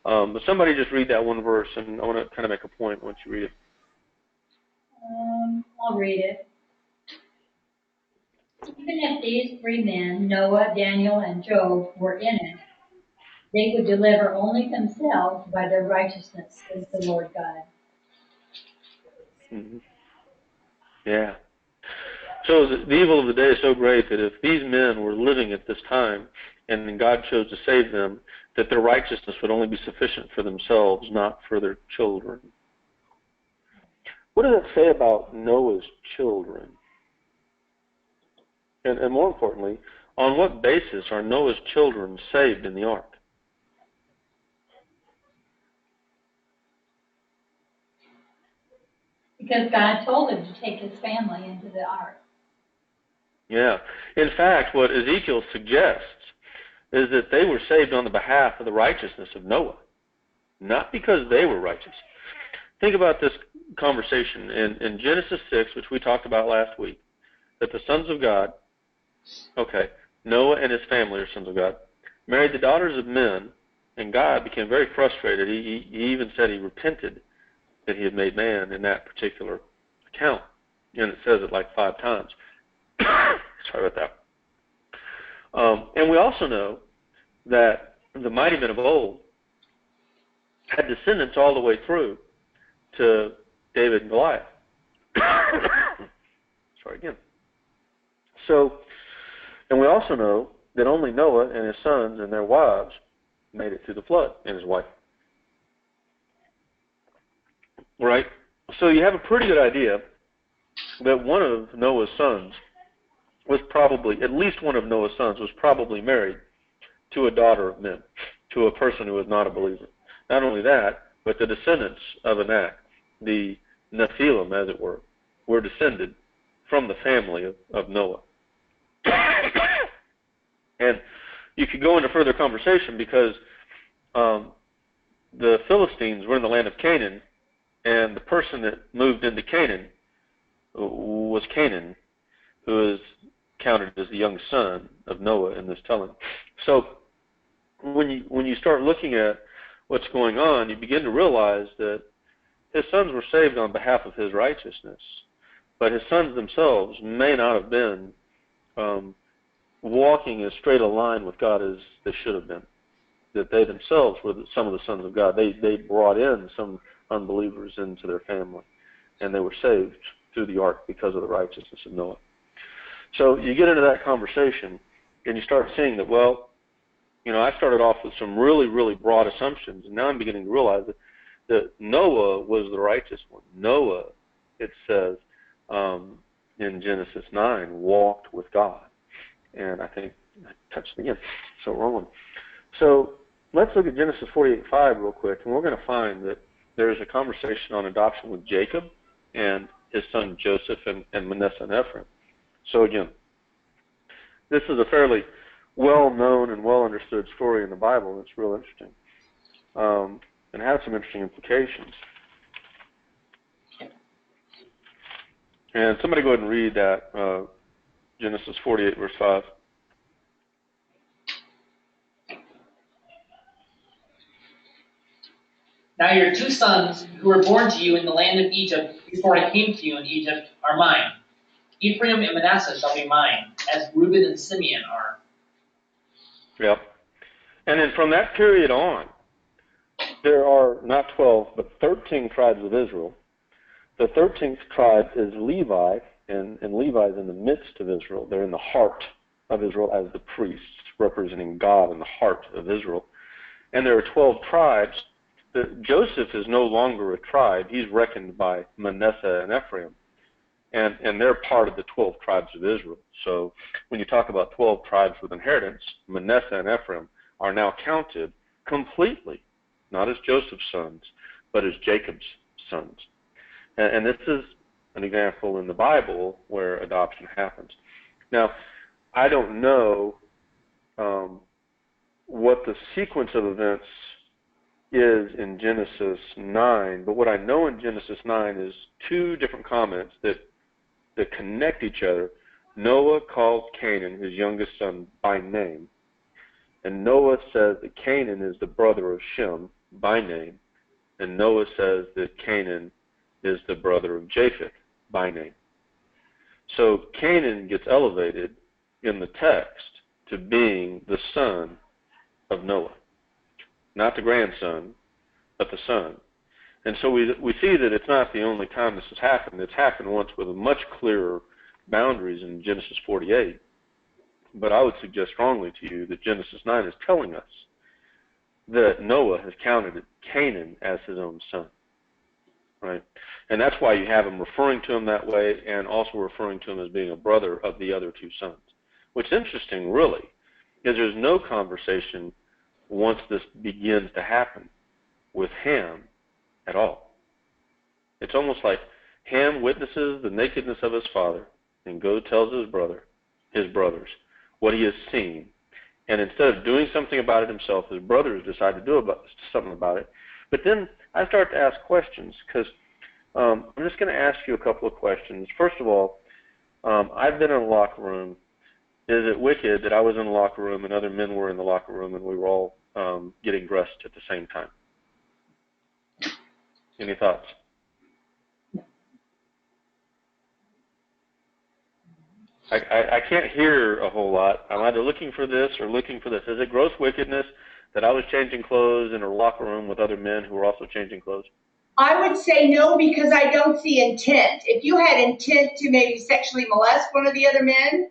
But somebody just read that one verse, and I want to kind of make a point once you read it. I'll read it. Even if these three men, Noah, Daniel, and Job, were in it, they would deliver only themselves by their righteousness, says the Lord God. Mm-hmm. Yeah. So the evil of the day is so great that if these men were living at this time and then God chose to save them, that their righteousness would only be sufficient for themselves, not for their children. What does that say about Noah's children? And more importantly, on what basis are Noah's children saved in the ark? Because God told him to take his family into the ark. Yeah. In fact, what Ezekiel suggests is that they were saved on the behalf of the righteousness of Noah, not because they were righteous. Think about this conversation in Genesis 6, which we talked about last week, that the sons of God, Noah and his family are sons of God, married the daughters of men, and God became very frustrated. He even said he repented that he had made man in that particular account, and it says it like 5 times. Sorry about that. And we also know that the mighty men of old had descendants all the way through to David and Goliath. Sorry again. So, and we also know that only Noah and his sons and their wives made it through the flood, and his wife. Right? So you have a pretty good idea that one of Noah's sons was probably, at least one of Noah's sons was probably married to a daughter of men, to a person who was not a believer. Not only that, but the descendants of Anak, the Nephilim, as it were descended from the family of Noah. And you could go into further conversation because the Philistines were in the land of Canaan, and the person that moved into Canaan was Canaan, who is counted as the young son of Noah in this telling. So when you start looking at what's going on, you begin to realize that his sons were saved on behalf of his righteousness, but his sons themselves may not have been walking as straight a line with God as they should have been. That they themselves were some of the sons of God. They brought in some unbelievers into their family, and they were saved through the ark because of the righteousness of Noah. So you get into that conversation, and you start seeing that, well, I started off with some really, really broad assumptions, and now I'm beginning to realize that Noah was the righteous one. Noah, it says in Genesis 9, walked with God. And I think I touched it again. So wrong. So let's look at Genesis 48:5 real quick, and we're going to find that there's a conversation on adoption with Jacob and his son Joseph and Manasseh and Ephraim. So again, this is a fairly well-known and well-understood story in the Bible, and it's real interesting, and has some interesting implications. And somebody go ahead and read that, Genesis 48, verse 5. Now your 2 sons who were born to you in the land of Egypt before I came to you in Egypt are mine. Ephraim and Manasseh shall be mine, as Reuben and Simeon are. Yep. And then from that period on, there are not 12, but 13 tribes of Israel. The 13th tribe is Levi, and Levi is in the midst of Israel. They're in the heart of Israel as the priests, representing God in the heart of Israel. And there are 12 tribes. Joseph is no longer a tribe. He's reckoned by Manasseh and Ephraim. And they're part of the 12 tribes of Israel. So when you talk about 12 tribes with inheritance, Manasseh and Ephraim are now counted completely, not as Joseph's sons, but as Jacob's sons. And this is an example in the Bible where adoption happens. Now, I don't know what the sequence of events is in Genesis 9, but what I know in Genesis 9 is 2 different comments that connect each other. Noah called Canaan, his youngest son, by name. And Noah says that Canaan is the brother of Shem by name. And Noah says that Canaan is the brother of Japheth by name. So Canaan gets elevated in the text to being the son of Noah. Not the grandson, but the son. And so we see that it's not the only time this has happened. It's happened once with much clearer boundaries in Genesis 48. But I would suggest strongly to you that Genesis 9 is telling us that Noah has counted Canaan as his own son. Right? And that's why you have him referring to him that way and also referring to him as being a brother of the other 2 sons. What's interesting, really, is there's no conversation once this begins to happen with Ham at all. It's almost like Ham witnesses the nakedness of his father and tells his brothers, what he has seen. And instead of doing something about it himself, his brothers decide to do something about it. But then I start to ask questions, because I'm just going to ask you a couple of questions. First of all, I've been in a locker room. Is it wicked that I was in the locker room and other men were in the locker room and we were all getting dressed at the same time? Any thoughts? I can't hear a whole lot. I'm either looking for this or looking for this. Is it gross wickedness that I was changing clothes in a locker room with other men who were also changing clothes? I would say no, because I don't see intent. If you had intent to maybe sexually molest one of the other men,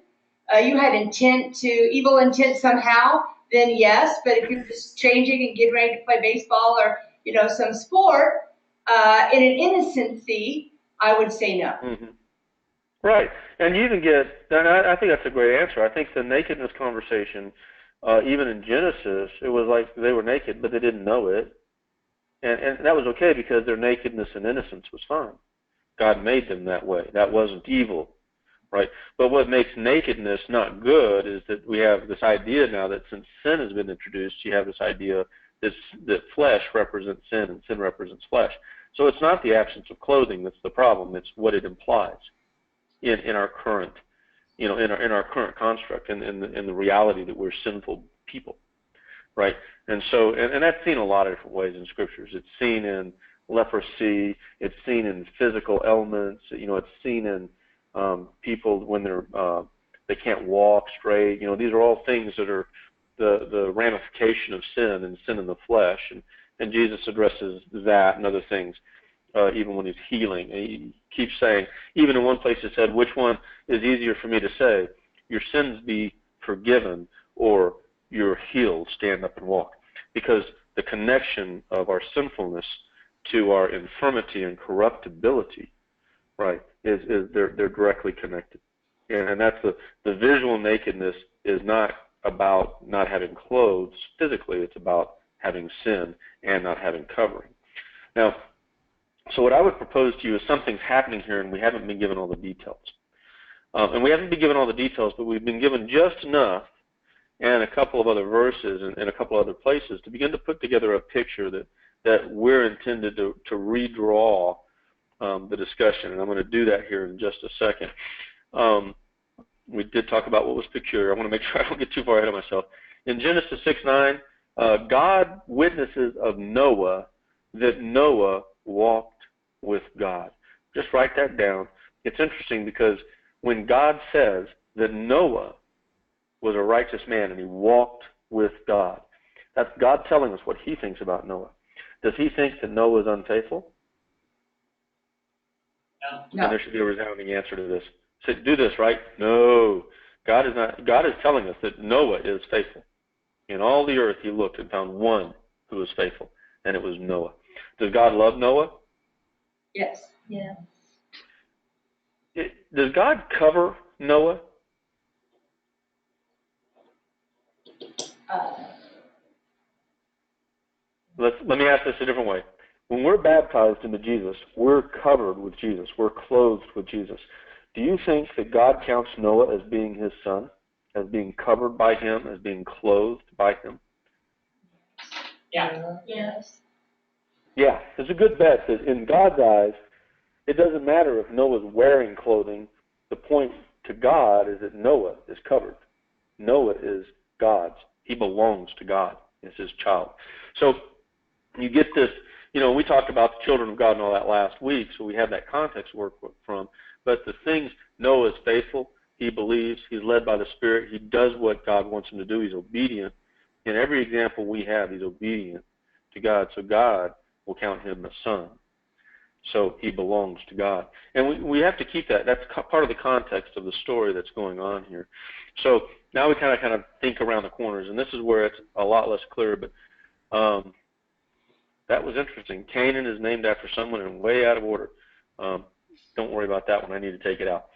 you had evil intent somehow, then yes. But if you're just changing and getting ready to play baseball or, some sport, in an innocency, I would say no. Mm-hmm. Right. And you even and I think that's a great answer. I think the nakedness conversation, even in Genesis, it was like they were naked, but they didn't know it. And that was okay because their nakedness and innocence was fine. God made them that way. That wasn't evil, right? But what makes nakedness not good is that we have this idea now that since sin has been introduced, you have this idea that flesh represents sin and sin represents flesh. So it's not the absence of clothing that's the problem. It's what it implies in our current, in our current construct and in the reality that we're sinful people. Right, and so, and that's seen a lot of different ways in scriptures. It's seen in leprosy. It's seen in physical ailments. It's seen in people when they can't walk straight. These are all things that are the ramification of sin and sin in the flesh. And Jesus addresses that and other things even when he's healing. And he keeps saying, even in one place it said, which one is easier for me to say, your sins be forgiven, or you're healed, stand up and walk. Because the connection of our sinfulness to our infirmity and corruptibility, right, they're directly connected. And that's the visual nakedness is not about not having clothes physically, it's about having sin and not having covering. Now, so what I would propose to you is something's happening here, and we haven't been given all the details. And we haven't been given all the details, but we've been given just enough and a couple of other verses and a couple other places to begin to put together a picture that we're intended to redraw the discussion. And I'm going to do that here in just a second. We did talk about what was peculiar. I want to make sure I don't get too far ahead of myself. In Genesis 6:9, God witnesses of Noah that Noah walked with God. Just write that down. It's interesting because when God says that Noah was a righteous man and he walked with God, that's God telling us what he thinks about Noah. Does he think that Noah is unfaithful? No. And there should be a resounding answer to this. So do this, right? No. God is not. God is telling us that Noah is faithful. In all the earth he looked and found one who was faithful, and it was Noah. Does God love Noah? Yes. Yeah. Does God cover Noah? Let me ask this a different way. When we're baptized into Jesus, we're covered with Jesus. We're clothed with Jesus. Do you think that God counts Noah as being his son, as being covered by him, as being clothed by him? Yeah. Yes. Yeah, it's a good bet that in God's eyes, it doesn't matter if Noah's wearing clothing. The point to God is that Noah is covered. Noah is God's. He belongs to God. It's his child. So you get this, we talked about the children of God and all that last week, so we have that context to work from. But the things, Noah is faithful. He believes. He's led by the Spirit. He does what God wants him to do. He's obedient. In every example we have, he's obedient to God. So God will count him a son. So he belongs to God. And we have to keep that. That's part of the context of the story that's going on here. So now we kind of think around the corners, and this is where it's a lot less clear, but that was interesting. Canaan is named after someone and way out of order. Don't worry about that one. I need to take it out.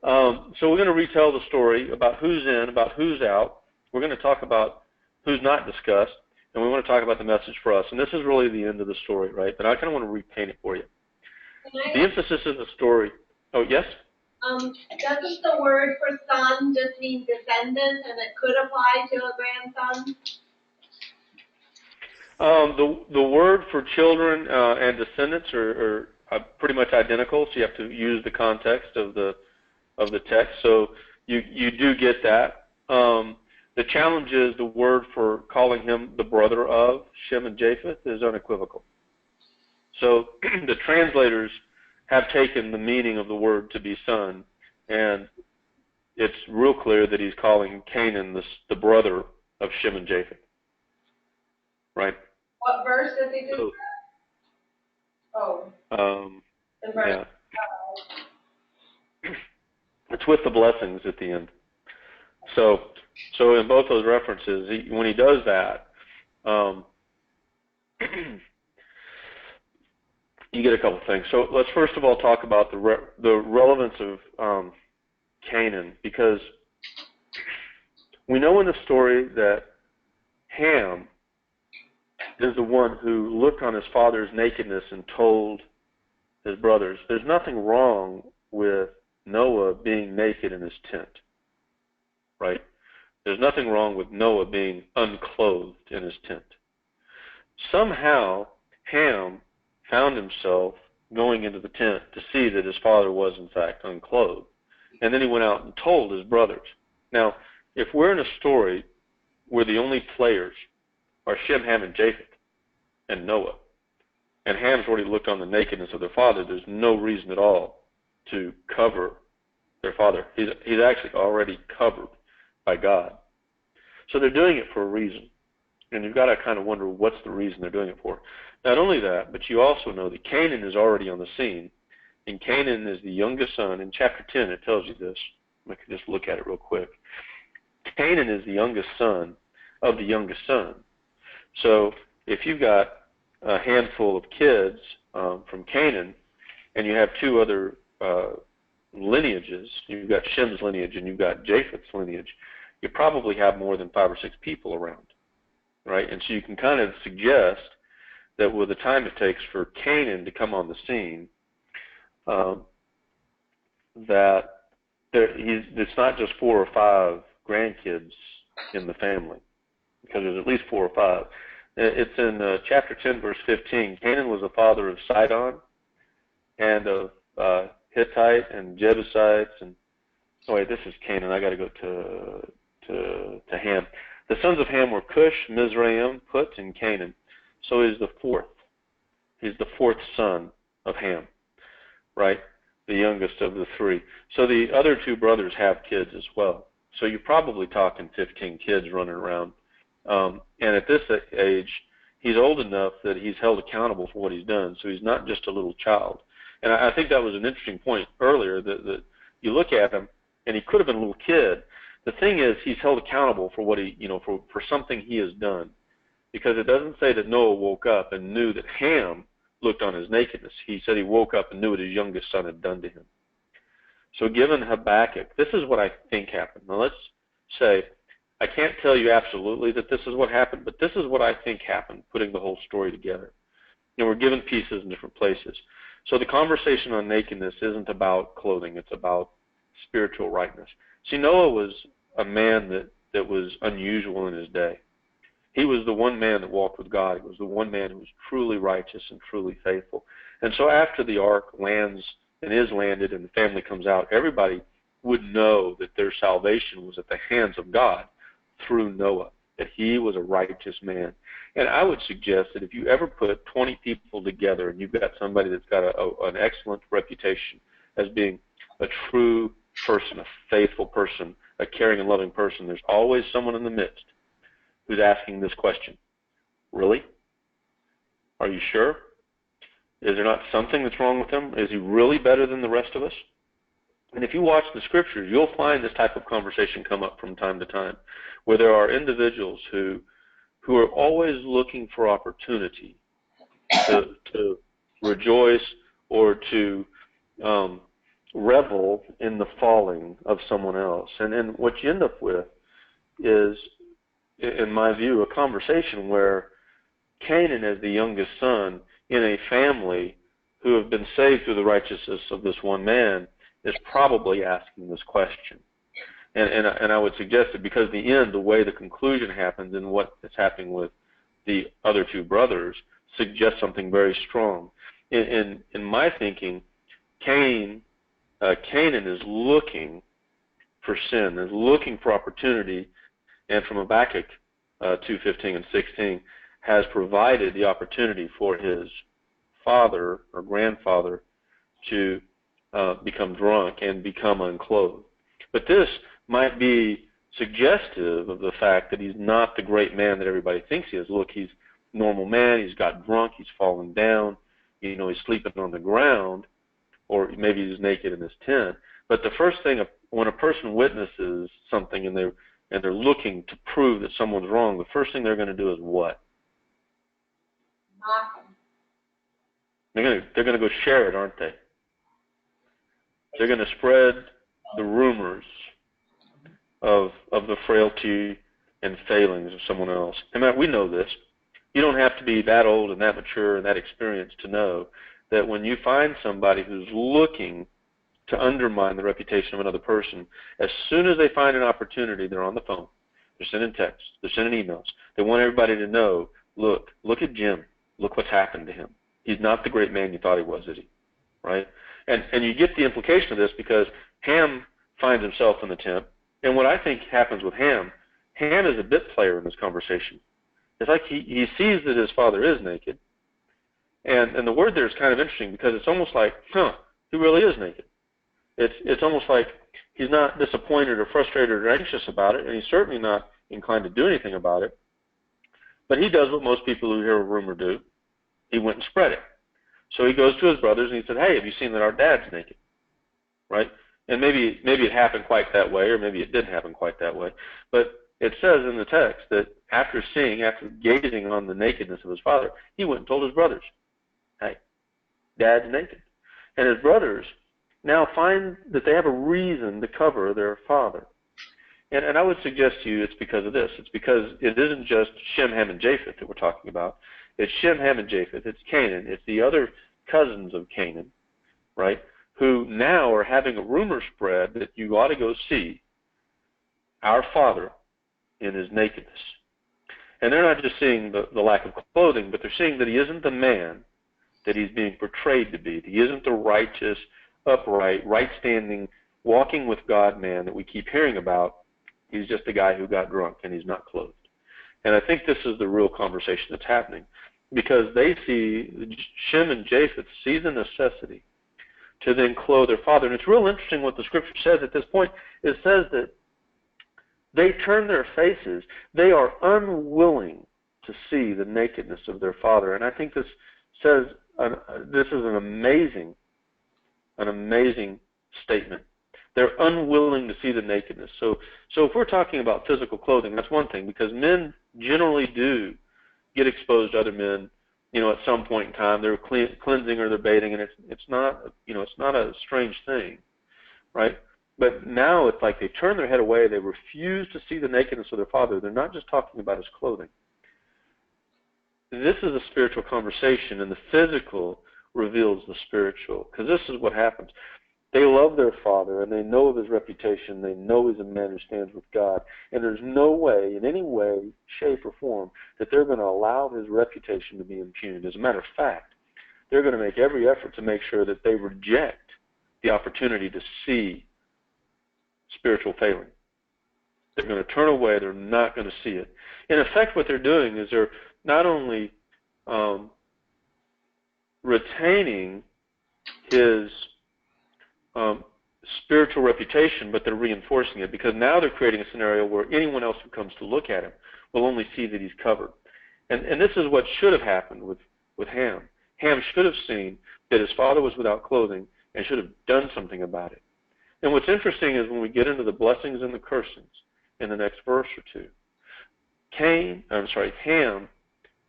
So we're going to retell the story about who's in, about who's out. We're going to talk about who's not discussed, and we want to talk about the message for us. And this is really the end of the story, right? But I kind of want to repaint it for you. The emphasis of the story. Oh, yes? Doesn't the word for son just mean descendant, and it could apply to a grandson? The word for children and descendants are pretty much identical, so you have to use the context of the text. So you do get that. The challenge is the word for calling him the brother of Shem and Japheth is unequivocal. So the translators have taken the meaning of the word to be son, and it's real clear that he's calling Canaan the brother of Shem and Japheth. Right? What verse does he do that? The verse. Yeah. It's with the blessings at the end. So in both those references, when he does that, you get a couple things. So let's first of all talk about the relevance of Canaan, because we know in the story that Ham is the one who looked on his father's nakedness and told his brothers. There's nothing wrong with Noah being naked in his tent, right? There's nothing wrong with Noah being unclothed in his tent. Somehow, Ham found himself going into the tent to see that his father was, in fact, unclothed. And then he went out and told his brothers. Now, if we're in a story where the only players are Shem, Ham, and Japheth, and Noah, and Ham's already looked on the nakedness of their father, there's no reason at all to cover their father. He's actually already covered by God. So they're doing it for a reason. And you've got to kind of wonder what's the reason they're doing it for. Not only that, but you also know that Canaan is already on the scene. And Canaan is the youngest son. In chapter 10, it tells you this. I can just look at it real quick. Canaan is the youngest son of the youngest son. So if you've got a handful of kids from Canaan, and you have two other lineages, you've got Shem's lineage and you've got Japheth's lineage, you probably have more than 5 or 6 people around. right? And so you can kind of suggest that with the time it takes for Canaan to come on the scene, that it's not just 4 or 5 grandkids in the family, because there's at least 4 or 5. It's in chapter 10, verse 15. Canaan was the father of Sidon and of Hittite and Jebusites. And oh wait, this is Canaan. I got to go to Ham. The sons of Ham were Cush, Mizraim, Put, and Canaan. So he's the 4th. He's the 4th son of Ham, right? The youngest of the 3. So the other 2 brothers have kids as well. So you're probably talking 15 kids running around. And at this age, he's old enough that he's held accountable for what he's done. So he's not just a little child. And I think that was an interesting point earlier, that you look at him, and he could have been a little kid. The thing is, he's held accountable for what he, for something he has done. Because it doesn't say that Noah woke up and knew that Ham looked on his nakedness. He said he woke up and knew what his youngest son had done to him. So given Habakkuk, this is what I think happened. Now let's say, I can't tell you absolutely that this is what happened, but this is what I think happened, putting the whole story together. We're given pieces in different places. So the conversation on nakedness isn't about clothing, it's about spiritual rightness. See, Noah was a man that was unusual in his day. He was the one man that walked with God. He was the one man who was truly righteous and truly faithful. And so after the ark lands and is landed and the family comes out, everybody would know that their salvation was at the hands of God through Noah, that he was a righteous man. And I would suggest that if you ever put 20 people together and you've got somebody that's got an excellent reputation as being a true person, a faithful person, a caring and loving person, there's always someone in the midst who's asking this question. Really? Are you sure? Is there not something that's wrong with him? Is he really better than the rest of us? And if you watch the scriptures, you'll find this type of conversation come up from time to time, where there are individuals who are always looking for opportunity to rejoice or to revel in the falling of someone else. And what you end up with is, in my view, a conversation where Canaan, as the youngest son in a family who have been saved through the righteousness of this one man, is probably asking this question. And I would suggest that because the end, the way the conclusion happens and what is happening with the other 2 brothers suggests something very strong. In my thinking, Canaan is looking for sin, is looking for opportunity, and from Habakkuk 2:15 and 16 has provided the opportunity for his father or grandfather to become drunk and become unclothed. But this might be suggestive of the fact that he's not the great man that everybody thinks he is. Look, he's a normal man, he's got drunk, he's fallen down, he's sleeping on the ground, or maybe he's naked in his tent. But the first thing, when a person witnesses something and they're looking to prove that someone's wrong, the first thing they're going to do is what? Mock him. They're going to go share it, aren't they? They're going to spread the rumors of the frailty and failings of someone else. And Matt, we know this. You don't have to be that old and that mature and that experienced to know that when you find somebody who's looking to undermine the reputation of another person, as soon as they find an opportunity, they're on the phone, they're sending texts, they're sending emails. They want everybody to know, look at Jim. Look what's happened to him. He's not the great man you thought he was, is he? Right? And you get the implication of this because Ham finds himself in the tent. And what I think happens with Ham is a bit player in this conversation. It's like he sees that his father is naked. And the word there is kind of interesting because it's almost like, he really is naked. It's almost like he's not disappointed or frustrated or anxious about it, and he's certainly not inclined to do anything about it. But he does what most people who hear a rumor do. He went and spread it. So he goes to his brothers and he said, hey, have you seen that our dad's naked? Right? And maybe it happened quite that way, or maybe it didn't happen quite that way. But it says in the text that after gazing on the nakedness of his father, he went and told his brothers, hey, dad's naked. And his brothers now find that they have a reason to cover their father. And I would suggest to you it's because of this. It's because it isn't just Shem, Ham, and Japheth that we're talking about. It's Shem, Ham, and Japheth. It's Canaan. It's the other cousins of Canaan, right, who now are having a rumor spread that you ought to go see our father in his nakedness. And they're not just seeing the lack of clothing, but they're seeing that he isn't the man that he's being portrayed to be. He isn't the righteous, upright, right-standing, walking with God man that we keep hearing about. He's just a guy who got drunk and he's not clothed. And I think this is the real conversation that's happening, because they see, Shem and Japheth see the necessity to then clothe their father. And it's real interesting what the scripture says at this point. It says that they turn their faces. They are unwilling to see the nakedness of their father. And I think this says this is an amazing statement. They're unwilling to see the nakedness. So if we're talking about physical clothing, that's one thing, because men generally do get exposed to other men, at some point in time. They're cleansing or they're bathing, and it's not a strange thing, right? But now it's like they turn their head away. They refuse to see the nakedness of their father. They're not just talking about his clothing. This is a spiritual conversation, and the physical reveals the spiritual, because this is what happens. They love their father, and they know of his reputation. They know he's a man who stands with God. And there's no way, in any way, shape, or form, that they're going to allow his reputation to be impugned. As a matter of fact, they're going to make every effort to make sure that they reject the opportunity to see spiritual failing. They're going to turn away. They're not going to see it. In effect, what they're doing is they're not only retaining his spiritual reputation, but they're reinforcing it, because now they're creating a scenario where anyone else who comes to look at him will only see that he's covered. And this is what should have happened with Ham. Ham should have seen that his father was without clothing and should have done something about it. And what's interesting is when we get into the blessings and the cursings in the next verse or two, Ham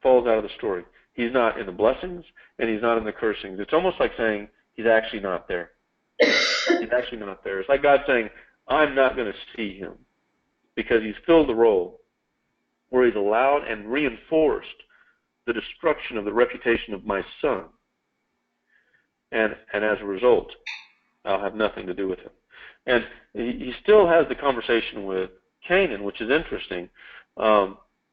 falls out of the story. He's not in the blessings and he's not in the cursings. It's almost like saying he's actually not there. He's actually not there. It's like God saying, I'm not going to see him, because he's filled the role where he's allowed and reinforced the destruction of the reputation of my son. And as a result, I'll have nothing to do with him. And he still has the conversation with Canaan, which is interesting,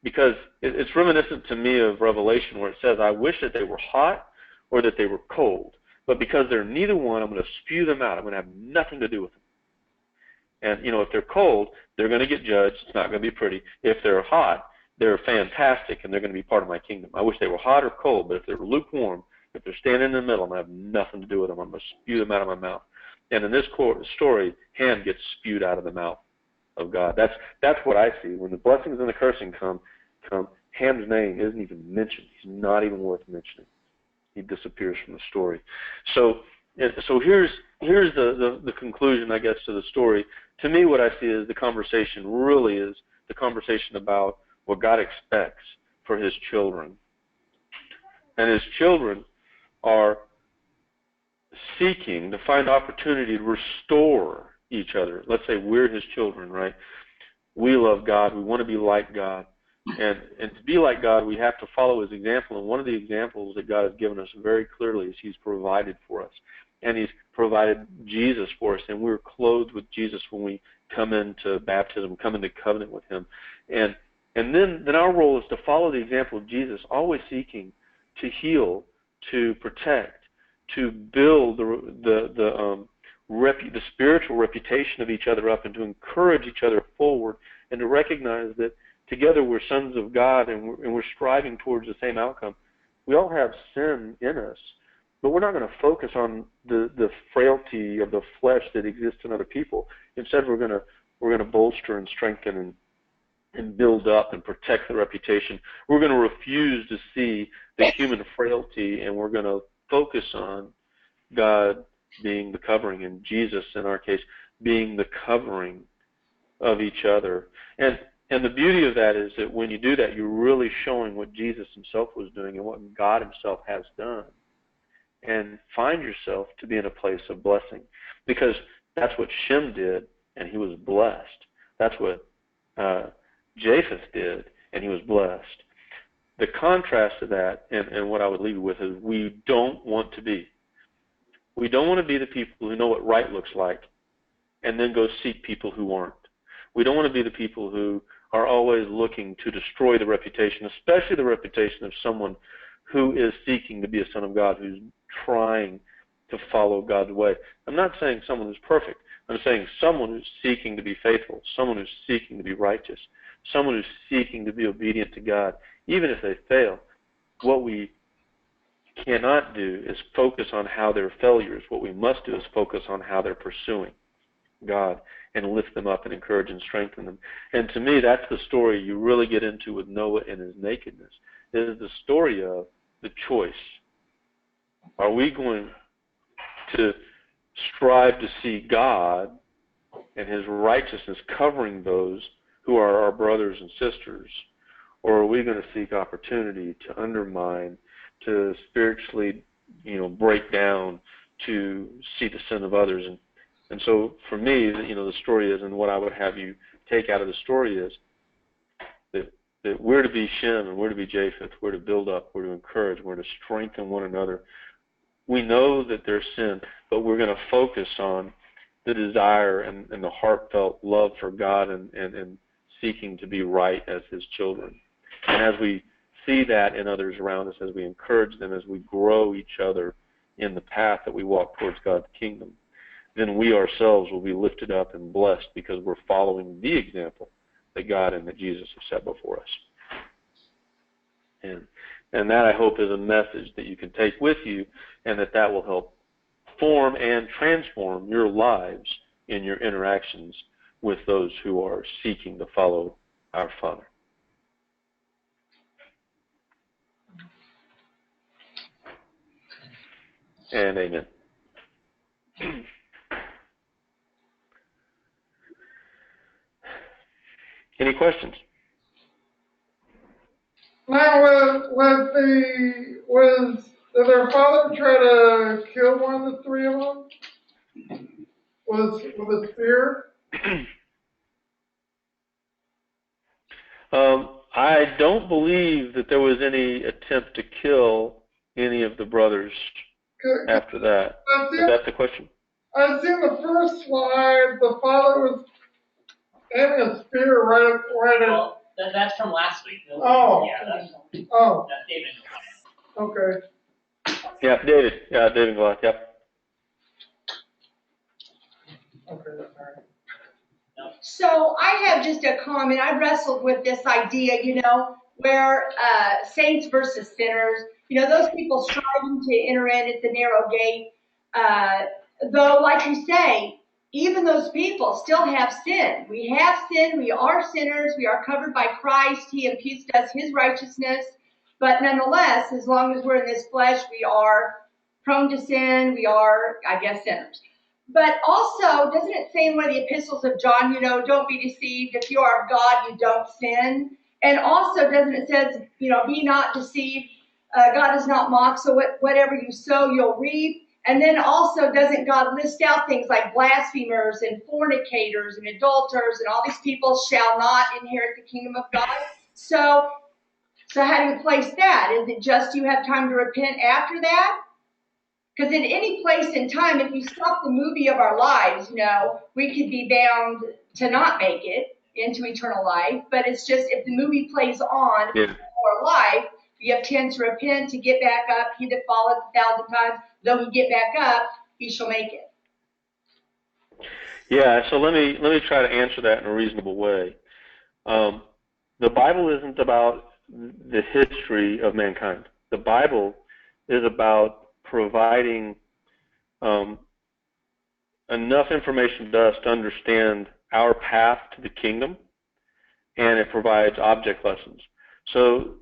because it's reminiscent to me of Revelation, where it says, I wish that they were hot or that they were cold. But because they're neither one, I'm going to spew them out. I'm going to have nothing to do with them. And, if they're cold, they're going to get judged. It's not going to be pretty. If they're hot, they're fantastic, and they're going to be part of my kingdom. I wish they were hot or cold, but if they're lukewarm, if they're standing in the middle, I'm going to have nothing to do with them. I'm going to spew them out of my mouth. And in this story, Ham gets spewed out of the mouth of God. That's what I see. When the blessings and the cursing come, Ham's name isn't even mentioned. He's not even worth mentioning. He disappears from the story. So here's the conclusion, I guess, to the story. To me, what I see is the conversation really is the conversation about what God expects for his children. And his children are seeking to find opportunity to restore each other. Let's say we're his children, right? We love God. We want to be like God. And to be like God, we have to follow his example. And one of the examples that God has given us very clearly is he's provided for us. And he's provided Jesus for us. And we're clothed with Jesus when we come into baptism, come into covenant with him. And then our role is to follow the example of Jesus, always seeking to heal, to protect, to build the spiritual reputation of each other up, and to encourage each other forward, and to recognize that together we're sons of God, and we're striving towards the same outcome. We all have sin in us, but we're not going to focus on the frailty of the flesh that exists in other people. Instead, we're going to bolster and strengthen and build up and protect the reputation. We're going to refuse to see the human frailty, and we're going to focus on God being the covering, and Jesus, in our case, being the covering of each other. And the beauty of that is that when you do that, you're really showing what Jesus himself was doing and what God himself has done. And find yourself to be in a place of blessing. Because that's what Shem did, and he was blessed. That's what Japheth did, and he was blessed. The contrast to that, and what I would leave you with, is we don't want to be. We don't want to be the people who know what right looks like and then go seek people who aren't. We don't want to be the people who are always looking to destroy the reputation, especially the reputation of someone who is seeking to be a son of God, who's trying to follow God's way. I'm not saying someone who's perfect. I'm saying someone who's seeking to be faithful, someone who's seeking to be righteous, someone who's seeking to be obedient to God, even if they fail. What we cannot do is focus on how they're failures. What we must do is focus on how they're pursuing God and lift them up and encourage and strengthen them. And to me, that's the story you really get into with Noah and his nakedness. It is the story of the choice. Are we going to strive to see God and his righteousness covering those who are our brothers and sisters, or are we going to seek opportunity to undermine, to spiritually, break down, to see the sin of others? And so for me, the story is, and what I would have you take out of the story is that we're to be Shem and we're to be Japheth. We're to build up, we're to encourage, we're to strengthen one another. We know that there's sin, but we're going to focus on the desire and the heartfelt love for God and seeking to be right as his children. And as we see that in others around us, as we encourage them, as we grow each other in the path that we walk towards God's kingdom, then we ourselves will be lifted up and blessed because we're following the example that God and that Jesus have set before us. And that, I hope, is a message that you can take with you, and that will help form and transform your lives in your interactions with those who are seeking to follow our Father. And amen. Any questions? Now, did their father try to kill one of the three of them? With a spear? I don't believe that there was any attempt to kill any of the brothers after that. Is that the question? I've seen the first slide. The father was having a spear right at. Well, that's from last week. Oh. Yeah, that's David. Okay. Yeah, David. Yeah, David Goliath. Yep. Okay, that's all right. So I have just a comment. I wrestled with this idea, where saints versus sinners, those people striving to enter in at the narrow gate, though, like you say, even those people still have sin. We have sin. We are sinners. We are covered by Christ. He imputes to us his righteousness. But nonetheless, as long as we're in this flesh, we are prone to sin. We are, I guess, sinners. But also, doesn't it say in one of the epistles of John, don't be deceived. If you are of God, you don't sin. And also, doesn't it says, be not deceived. God is not mocked, so whatever you sow, you'll reap. And then also, doesn't God list out things like blasphemers and fornicators and adulterers and all these people shall not inherit the kingdom of God? So how do you place that? Is it just you have time to repent after that? Because in any place in time, if you stop the movie of our lives, we could be bound to not make it into eternal life. But it's just if the movie plays on for life, you have chance to repent, to get back up. He that falleth 1,000 times, though he get back up, he shall make it. Yeah, so let me try to answer that in a reasonable way. The Bible isn't about the history of mankind. The Bible is about providing enough information to us to understand our path to the kingdom, and it provides object lessons. So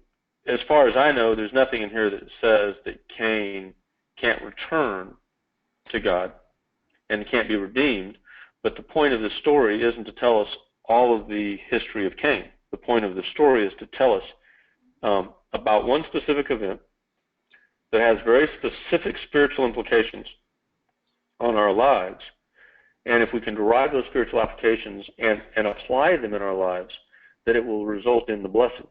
as far as I know, there's nothing in here that says that Cain can't return to God and can't be redeemed, but the point of the story isn't to tell us all of the history of Cain. The point of the story is to tell us about one specific event that has very specific spiritual implications on our lives, And if we can derive those spiritual applications and apply them in our lives, that it will result in the blessing.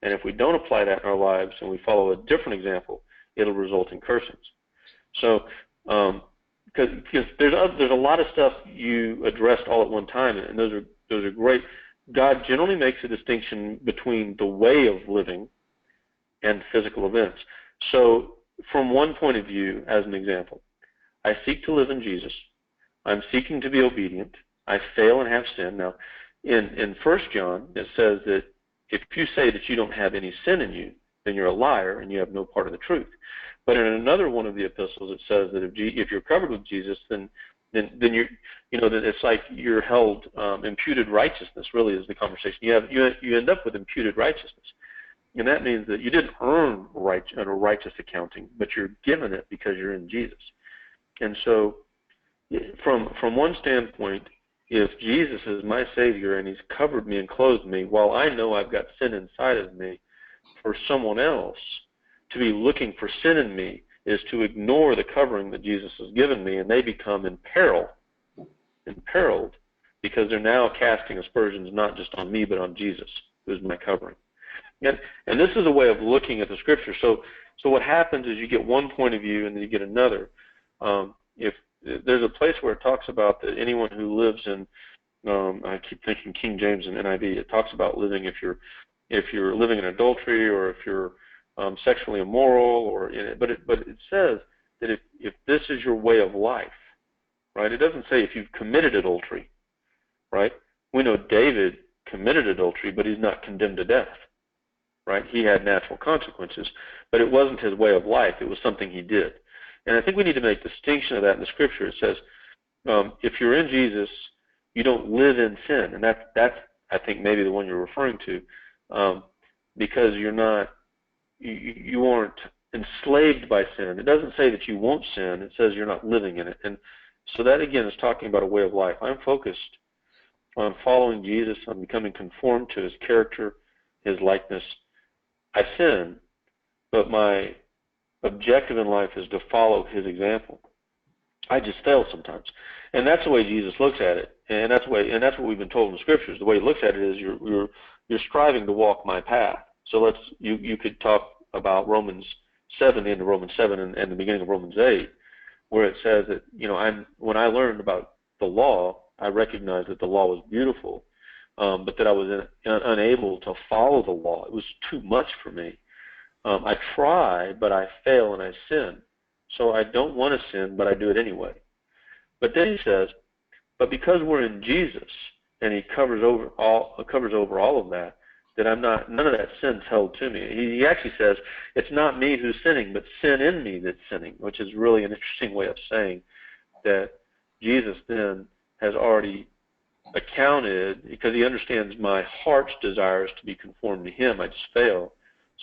And if we don't apply that in our lives and we follow a different example, it'll result in cursings. So, because there's a lot of stuff you addressed all at one time, and those are great. God generally makes a distinction between the way of living and physical events. So, from one point of view, as an example, I seek to live in Jesus. I'm seeking to be obedient. I fail and have sin. Now, in 1 John, it says that if you say that you don't have any sin in you, then you're a liar and you have no part of the truth. But in another one of the epistles, it says that if you're covered with Jesus, then that it's like you're held imputed righteousness. Really, is the conversation you end up with imputed righteousness, and that means that you didn't earn a righteous accounting, but you're given it because you're in Jesus. And so, from one standpoint, if Jesus is my Savior and He's covered me and clothed me, while I know I've got sin inside of me, for someone else to be looking for sin in me is to ignore the covering that Jesus has given me, and they become imperiled, because they're now casting aspersions not just on me but on Jesus, who's my covering. And this is a way of looking at the Scripture. So what happens is you get one point of view and then you get another. If there's a place where it talks about that anyone who lives in, I keep thinking King James and NIV, it talks about living if you're living in adultery or if you're sexually immoral, but it says that if this is your way of life, right? It doesn't say if you've committed adultery, right? We know David committed adultery, but he's not condemned to death, right? He had natural consequences, but it wasn't his way of life. It was something he did. And I think we need to make distinction of that in the Scripture. It says, if you're in Jesus, you don't live in sin. And that's I think, maybe the one you're referring to, because you aren't enslaved by sin. It doesn't say that you won't sin. It says you're not living in it. And so that, again, is talking about a way of life. I'm focused on following Jesus. I'm becoming conformed to His character, His likeness. I sin, but my objective in life is to follow His example. I just fail sometimes, and that's the way Jesus looks at it, and that's what we've been told in the Scriptures. The way He looks at it is you're striving to walk my path. So you could talk about Romans 7, the end of Romans 7, and the beginning of Romans 8, where it says that when I learned about the law, I recognized that the law was beautiful, but that I was unable to follow the law. It was too much for me. I try, but I fail and I sin. So I don't want to sin, but I do it anyway. But then he says, but because we're in Jesus and He covers over all of that, that none of that sin's held to me. He actually says, it's not me who's sinning, but sin in me that's sinning, which is really an interesting way of saying that Jesus then has already accounted, because He understands my heart's desires to be conformed to Him. I just fail.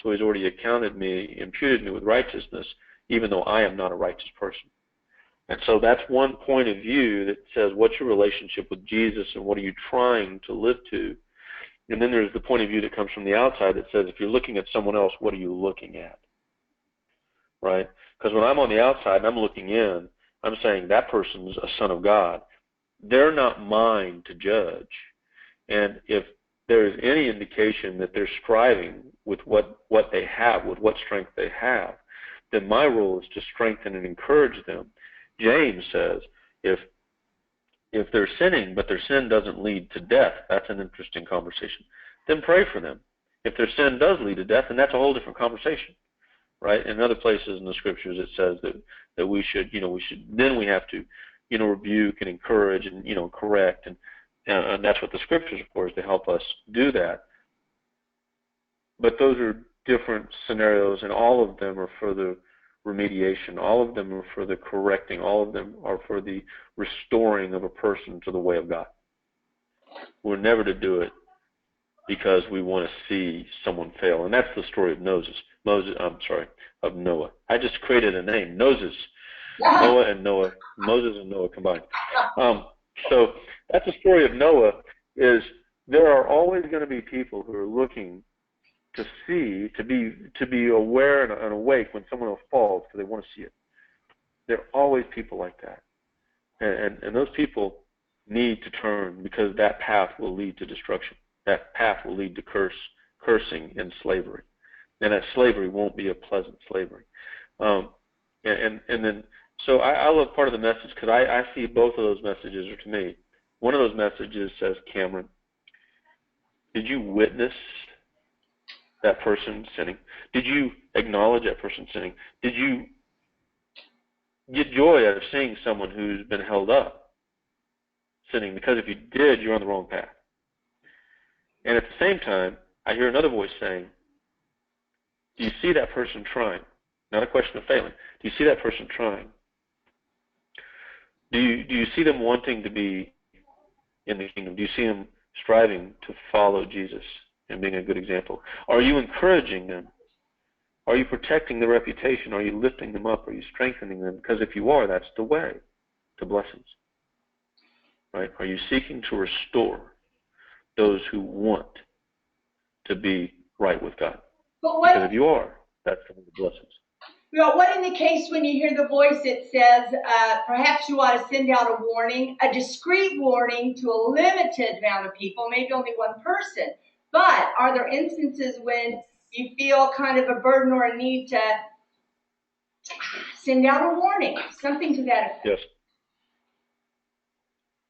So He's already imputed me with righteousness, even though I am not a righteous person. And so that's one point of view that says, what's your relationship with Jesus and what are you trying to live to? And then there's the point of view that comes from the outside that says, if you're looking at someone else, what are you looking at? Right? Because when I'm on the outside and I'm looking in, I'm saying that person's a son of God. They're not mine to judge. And if there is any indication that they're striving with what they have, with what strength they have, then my role is to strengthen and encourage them. James says, if they're sinning, but their sin doesn't lead to death, that's an interesting conversation. Then pray for them. If their sin does lead to death, then that's a whole different conversation, right? In other places in the Scriptures, it says that we should, then we have to, rebuke and encourage and, correct, and that's what the Scriptures, of course, to help us do that. But those are different scenarios, and all of them are for the remediation. All of them are for the correcting. All of them are for the restoring of a person to the way of God. We're never to do it because we want to see someone fail. And that's the story of of Noah. I just created a name, Moses. Noah and Noah, Moses and Noah combined. So that's the story of Noah, is there are always going to be people who are looking to see, to be aware and awake when someone else falls because they want to see it. There are always people like that. And those people need to turn, because that path will lead to destruction. That path will lead to cursing and slavery. And that slavery won't be a pleasant slavery. And then, so I love part of the message, because I see both of those messages are to me. One of those messages says, Cameron, did you witness that person sinning? Did you acknowledge that person sinning? Did you get joy out of seeing someone who's been held up sinning? Because if you did, you're on the wrong path. And at the same time, I hear another voice saying, do you see that person trying? Not a question of failing. Do you see that person trying? Do you see them wanting to be in the kingdom? Do you see them striving to follow Jesus and being a good example? Are you encouraging them? Are you protecting their reputation? Are you lifting them up? Are you strengthening them? Because if you are, that's the way to blessings. Right? Are you seeking to restore those who want to be right with God? Because if you are, that's one of the blessings. Well, what in the case when you hear the voice that says, perhaps you ought to send out a warning, a discreet warning to a limited amount of people, maybe only one person? But are there instances when you feel kind of a burden or a need to send out a warning, something to that effect? Yes.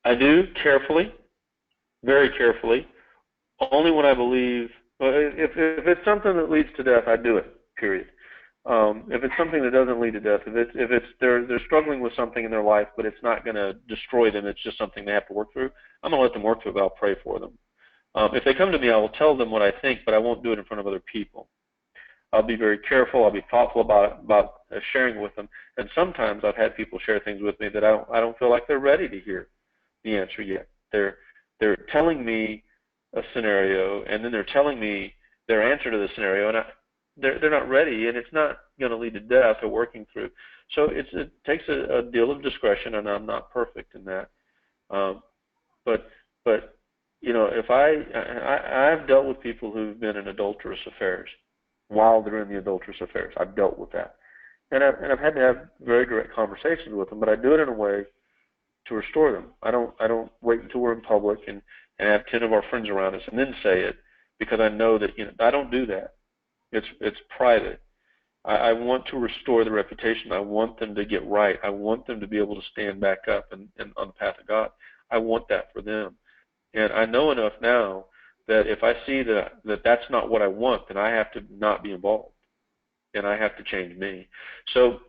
I do, carefully, very carefully, only when I believe, if it's something that leads to death, I do it, period. If it's something that doesn't lead to death, if they're struggling with something in their life, but it's not going to destroy them, it's just something they have to work through, I'm going to let them work through it, but I'll pray for them. If they come to me, I will tell them what I think, but I won't do it in front of other people. I'll be very careful. I'll be thoughtful about sharing with them. And sometimes I've had people share things with me that I don't feel like they're ready to hear the answer yet. They're telling me a scenario, and then they're telling me their answer to the scenario, and they're not ready, and it's not going to lead to death or working through. So it takes a deal of discretion, and I'm not perfect in that. But you know, if I've dealt with people who've been in adulterous affairs while they're in the adulterous affairs. I've dealt with that, and I've had to have very direct conversations with them. But I do it in a way to restore them. I don't wait until we're in public and have 10 of our friends around us and then say it, because I know that I don't do that. It's private. I want to restore the reputation. I want them to get right. I want them to be able to stand back up and on the path of God. I want that for them. And I know enough now that if I see that that's not what I want, then I have to not be involved, and I have to change me. So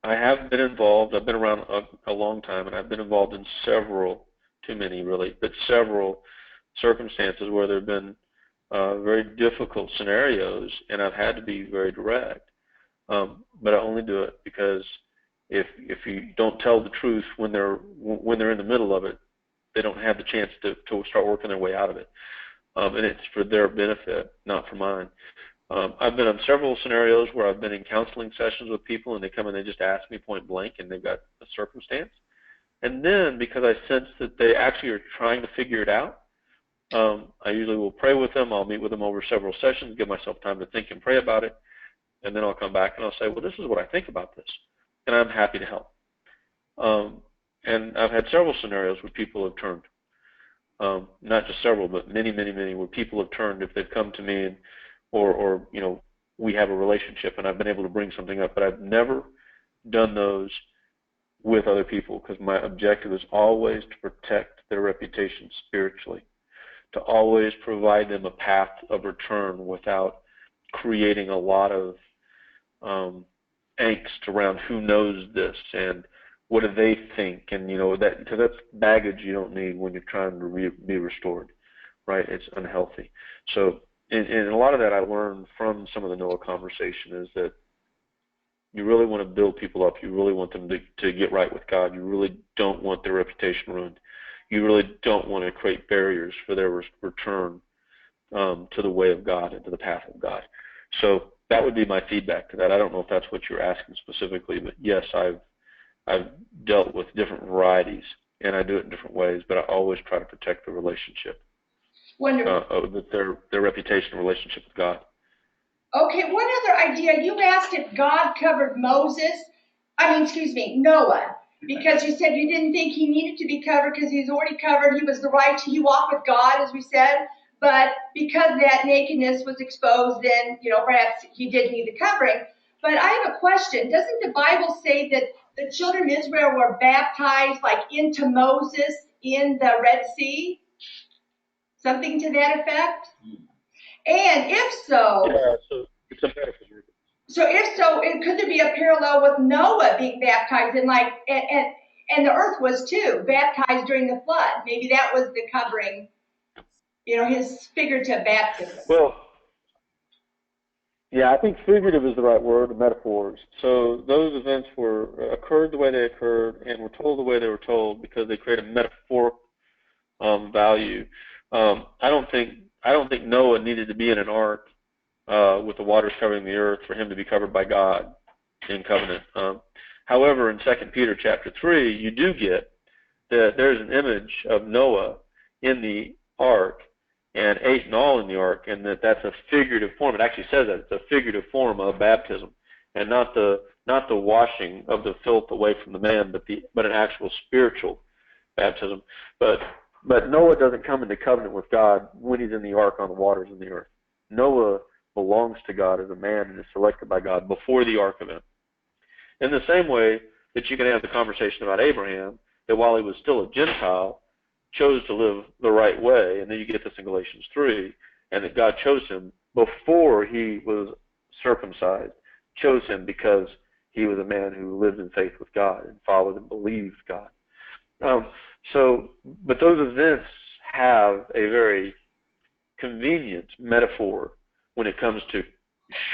I have been involved. I've been around a long time, and I've been involved in several, too many really, but several circumstances where there have been very difficult scenarios, and I've had to be very direct. But I only do it because if you don't tell the truth when they're in the middle of it, they don't have the chance to start working their way out of it. And it's for their benefit, not for mine. I've been in several scenarios where I've been in counseling sessions with people, and they come and they just ask me point blank, and they've got a circumstance. And then, because I sense that they actually are trying to figure it out, I usually will pray with them. I'll meet with them over several sessions, give myself time to think and pray about it, and then I'll come back and I'll say, well, this is what I think about this, and I'm happy to help. And I've had several scenarios where people have turned. Not just several, but many, many, many where people have turned if they've come to me and or we have a relationship and I've been able to bring something up. But I've never done those with other people, because my objective is always to protect their reputation spiritually, to always provide them a path of return without creating a lot of angst around who knows this and what do they think, and that, because that's baggage you don't need when you're trying to be restored, right? It's unhealthy. So, and a lot of that I learned from some of the Noah conversation is that you really want to build people up. You really want them to get right with God. You really don't want their reputation ruined. You really don't want to create barriers for their return to the way of God and to the path of God. So that would be my feedback to that. I don't know if that's what you're asking specifically, but yes, I've dealt with different varieties, and I do it in different ways, but I always try to protect the relationship. Wonderful. Their reputation, relationship with God. Okay, one other idea. You asked if God covered Noah. Because you said you didn't think he needed to be covered because he's already covered. He was the right to, he walked with God, as we said. But because that nakedness was exposed, then, perhaps he did need the covering. But I have a question. Doesn't the Bible say that the children of Israel were baptized like into Moses in the Red Sea? Something to that effect? And if so, Yeah, so it's a metaphor. could there be a parallel with Noah being baptized and the earth was too baptized during the flood? Maybe that was the covering, his figurative baptism. Well, yeah, I think figurative is the right word, metaphors. So those events occurred the way they occurred and were told the way they were told because they create a metaphoric value. I don't think Noah needed to be in an ark with the waters covering the earth for him to be covered by God in covenant. However, in 2 Peter chapter 3, you do get that there's an image of Noah in the ark and 8 in all in the ark, and that's a figurative form. It actually says that it's a figurative form of baptism, and not the washing of the filth away from the man, but an actual spiritual baptism. But Noah doesn't come into covenant with God when he's in the ark on the waters in the earth. Noah belongs to God as a man and is selected by God before the ark event. In the same way that you can have the conversation about Abraham, that while he was still a Gentile, chose to live the right way, and then you get this in Galatians 3, and that God chose him before he was circumcised, chose him because he was a man who lived in faith with God and followed and believed God. But those events have a very convenient metaphor when it comes to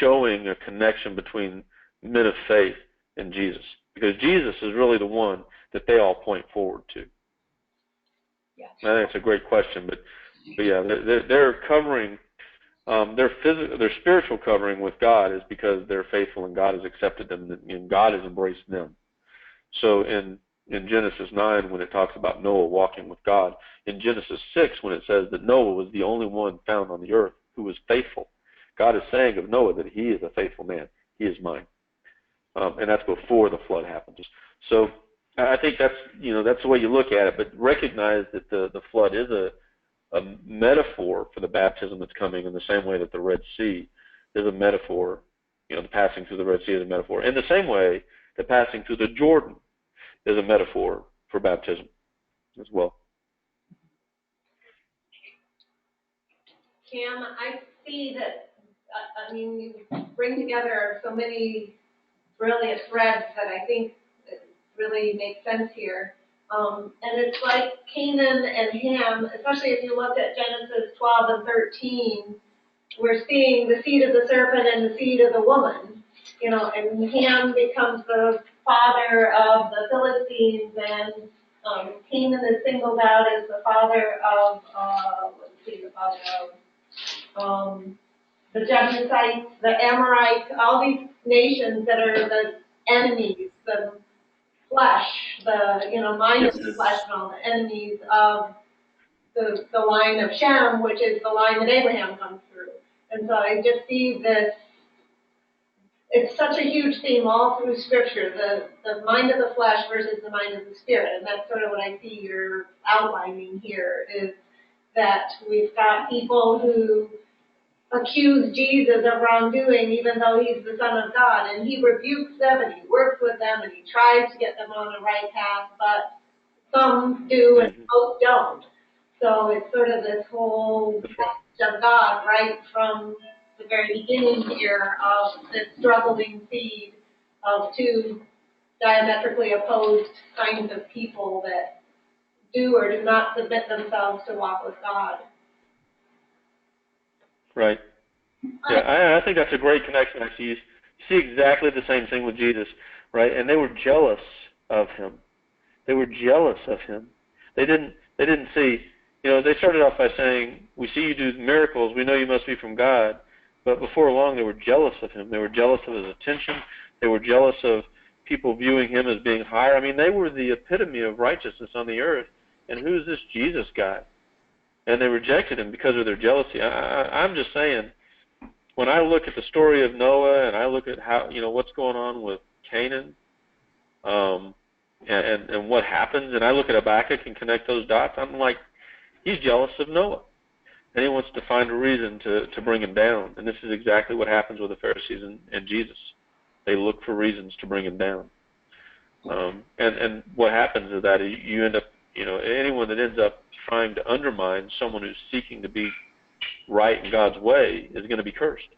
showing a connection between men of faith and Jesus, because Jesus is really the one that they all point forward to. Yeah. I think it's a great question, but yeah, they're covering their spiritual covering with God is because they're faithful and God has accepted them and God has embraced them. So in Genesis 9, when it talks about Noah walking with God, in Genesis 6, when it says that Noah was the only one found on the earth who was faithful, God is saying of Noah that he is a faithful man. He is mine. And that's before the flood happens. So I think that's the way you look at it, but recognize that the flood is a metaphor for the baptism that's coming in the same way that the Red Sea is a metaphor. The passing through the Red Sea is a metaphor. In the same way that passing through the Jordan is a metaphor for baptism as well. Cam, I see that, you bring together so many brilliant threads that I think really make sense here. And it's like Canaan and Ham, especially if you look at Genesis 12 and 13, we're seeing the seed of the serpent and the seed of the woman, and Ham becomes the father of the Philistines, and Canaan is singled out as the father of, the Jebusites, the Amorites, all these nations that are the enemies, the flesh, mind of the flesh and all the enemies of the line of Shem, which is the line that Abraham comes through. And so I just see this, it's such a huge theme all through Scripture, the mind of the flesh versus the mind of the Spirit. And that's sort of what I see you're outlining here, is that we've got people who accuse Jesus of wrongdoing even though he's the Son of God. And he rebukes them and he works with them and he tries to get them on the right path, but some do and most don't. So it's sort of this whole message of God right from the very beginning here of this struggling seed of two diametrically opposed kinds of people that do or do not submit themselves to walk with God. Right. Yeah, I think that's a great connection. Actually, you see exactly the same thing with Jesus, right? And they were jealous of him. They were jealous of him. They didn't see. They started off by saying, "We see you do miracles. We know you must be from God." But before long, they were jealous of him. They were jealous of his attention. They were jealous of people viewing him as being higher. I mean, they were the epitome of righteousness on the earth. And who's this Jesus guy? And they rejected him because of their jealousy. I'm just saying, when I look at the story of Noah and I look at how what's going on with Canaan, and what happens, and I look at Habakkuk and connect those dots, I'm like, he's jealous of Noah. And he wants to find a reason to bring him down. And this is exactly what happens with the Pharisees and Jesus. They look for reasons to bring him down. And what happens is that you end up, anyone that ends up trying to undermine someone who's seeking to be right in God's way is going to be cursed.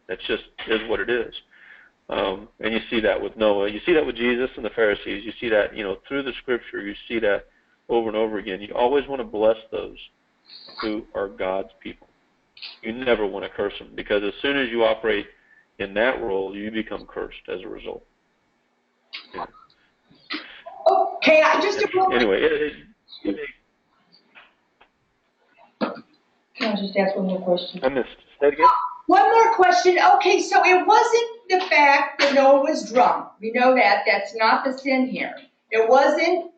That just is what it is. And you see that with Noah. You see that with Jesus and the Pharisees. You see that, through the Scripture. You see that over and over again. You always want to bless those who are God's people. You never want to curse them, because as soon as you operate in that role, you become cursed as a result. Yeah. Okay, Anyway, can I just ask one more question? I missed. Say it again. One more question. Okay, so it wasn't the fact that Noah was drunk. We know that. That's not the sin here. It wasn't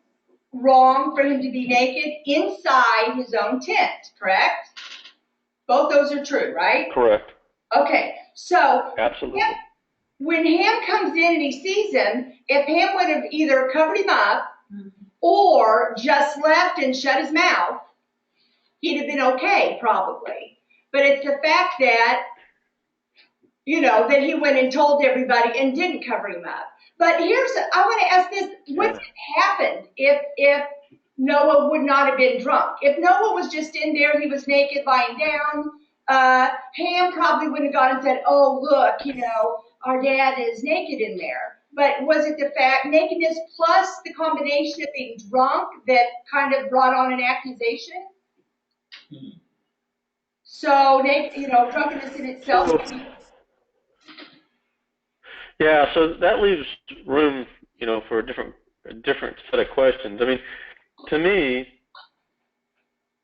wrong for him to be naked inside his own tent, correct? Both those are true, right? Correct. Okay, so absolutely. When Ham comes in and he sees him, if Ham would have either covered him up or just left and shut his mouth, he'd have been okay, probably. But it's the fact that, that he went and told everybody and didn't cover him up. But I want to ask this, what would have happened if Noah would not have been drunk? If Noah was just in there, he was naked, lying down, Ham probably wouldn't have gone and said, oh, look, our dad is naked in there. But was it the fact, nakedness plus the combination of being drunk that kind of brought on an accusation? Mm-hmm. So, drunkenness in itself. Yeah, so that leaves room, for a different set of questions. I mean, to me,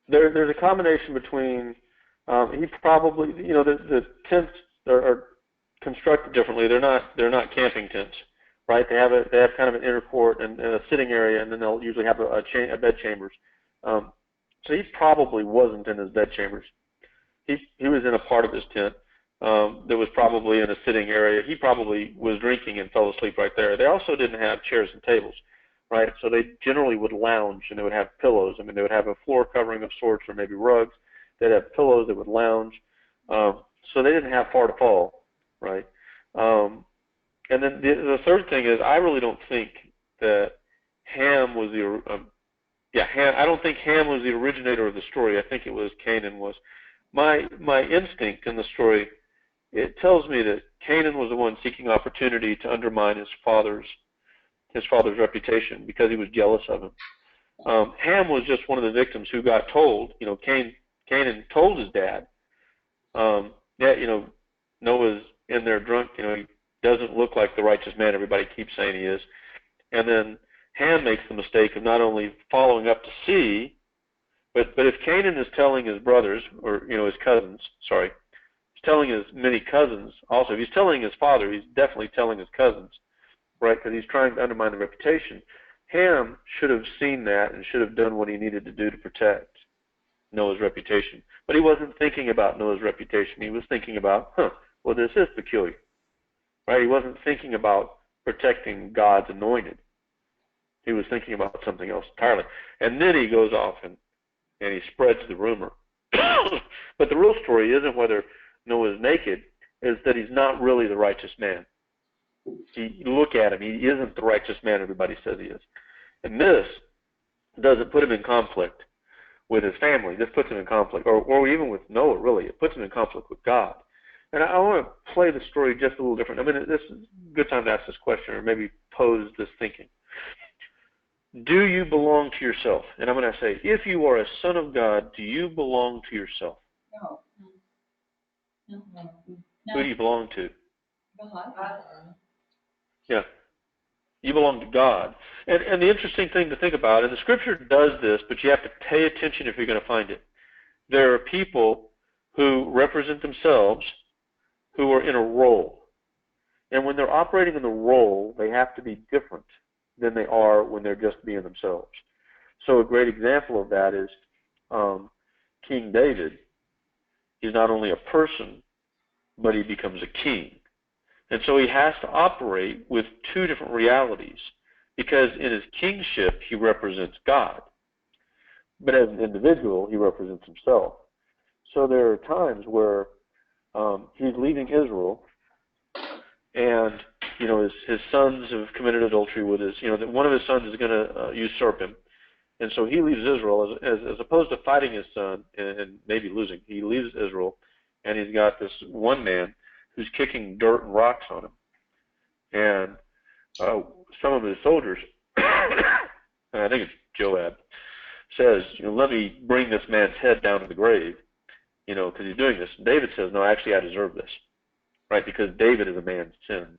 there's a combination between he probably, the tents are constructed differently. They're not camping tents, right? They have kind of an inner court and a sitting area, and then they'll usually have a bed chambers. So he probably wasn't in his bed chambers. He was in a part of his tent that was probably in a sitting area. He probably was drinking and fell asleep right there. They also didn't have chairs and tables, right? So they generally would lounge, and they would have pillows. I mean, they would have a floor covering of sorts, or maybe rugs. They'd have pillows that would lounge. So they didn't have far to fall, right? And then the third thing is, I really don't think that Ham was I don't think Ham was the originator of the story. I think it was Canaan was. My instinct in the story, it tells me that Canaan was the one seeking opportunity to undermine his father's reputation because he was jealous of him. Ham was just one of the victims who got told. Canaan told his dad, Noah's in there drunk. He doesn't look like the righteous man everybody keeps saying he is. And then Ham makes the mistake of not only following up to see, but if Canaan is telling his brothers, or his cousins, he's telling his many cousins also. If he's telling his father, he's definitely telling his cousins, right? Because he's trying to undermine the reputation. Ham should have seen that and should have done what he needed to do to protect Noah's reputation. But he wasn't thinking about Noah's reputation. He was thinking about, well, this is peculiar, right? He wasn't thinking about protecting God's anointed. He was thinking about something else entirely. And then he goes off and he spreads the rumor. But the real story isn't whether Noah is naked, is that he's not really the righteous man. You look at him, he isn't the righteous man everybody says he is. And this doesn't put him in conflict with his family. This puts him in conflict, or even with Noah, really. It puts him in conflict with God. And I want to play the story just a little different. I mean, this is a good time to ask this question, or maybe pose this thinking. Do you belong to yourself? And I'm going to say, if you are a son of God, do you belong to yourself? No. Who do you belong to? God. Yeah. You belong to God. And the interesting thing to think about, and the Scripture does this, but you have to pay attention if you're going to find it. There are people who represent themselves who are in a role. And when they're operating in the role, they have to be different than they are when they're just being themselves. So a great example of that is King David. He's not only a person, but he becomes a king. And so he has to operate with two different realities, because in his kingship he represents God, but as an individual he represents himself. So there are times where he's leaving Israel, and his sons have committed adultery with his. That one of his sons is going to usurp him, and so he leaves Israel as opposed to fighting his son and maybe losing. He leaves Israel, and he's got this one man who's kicking dirt and rocks on him, and some of his soldiers, and I think it's Joab, says, let me bring this man's head down to the grave, because he's doing this. And David says, no, actually I deserve this, right? Because David is a man sinned,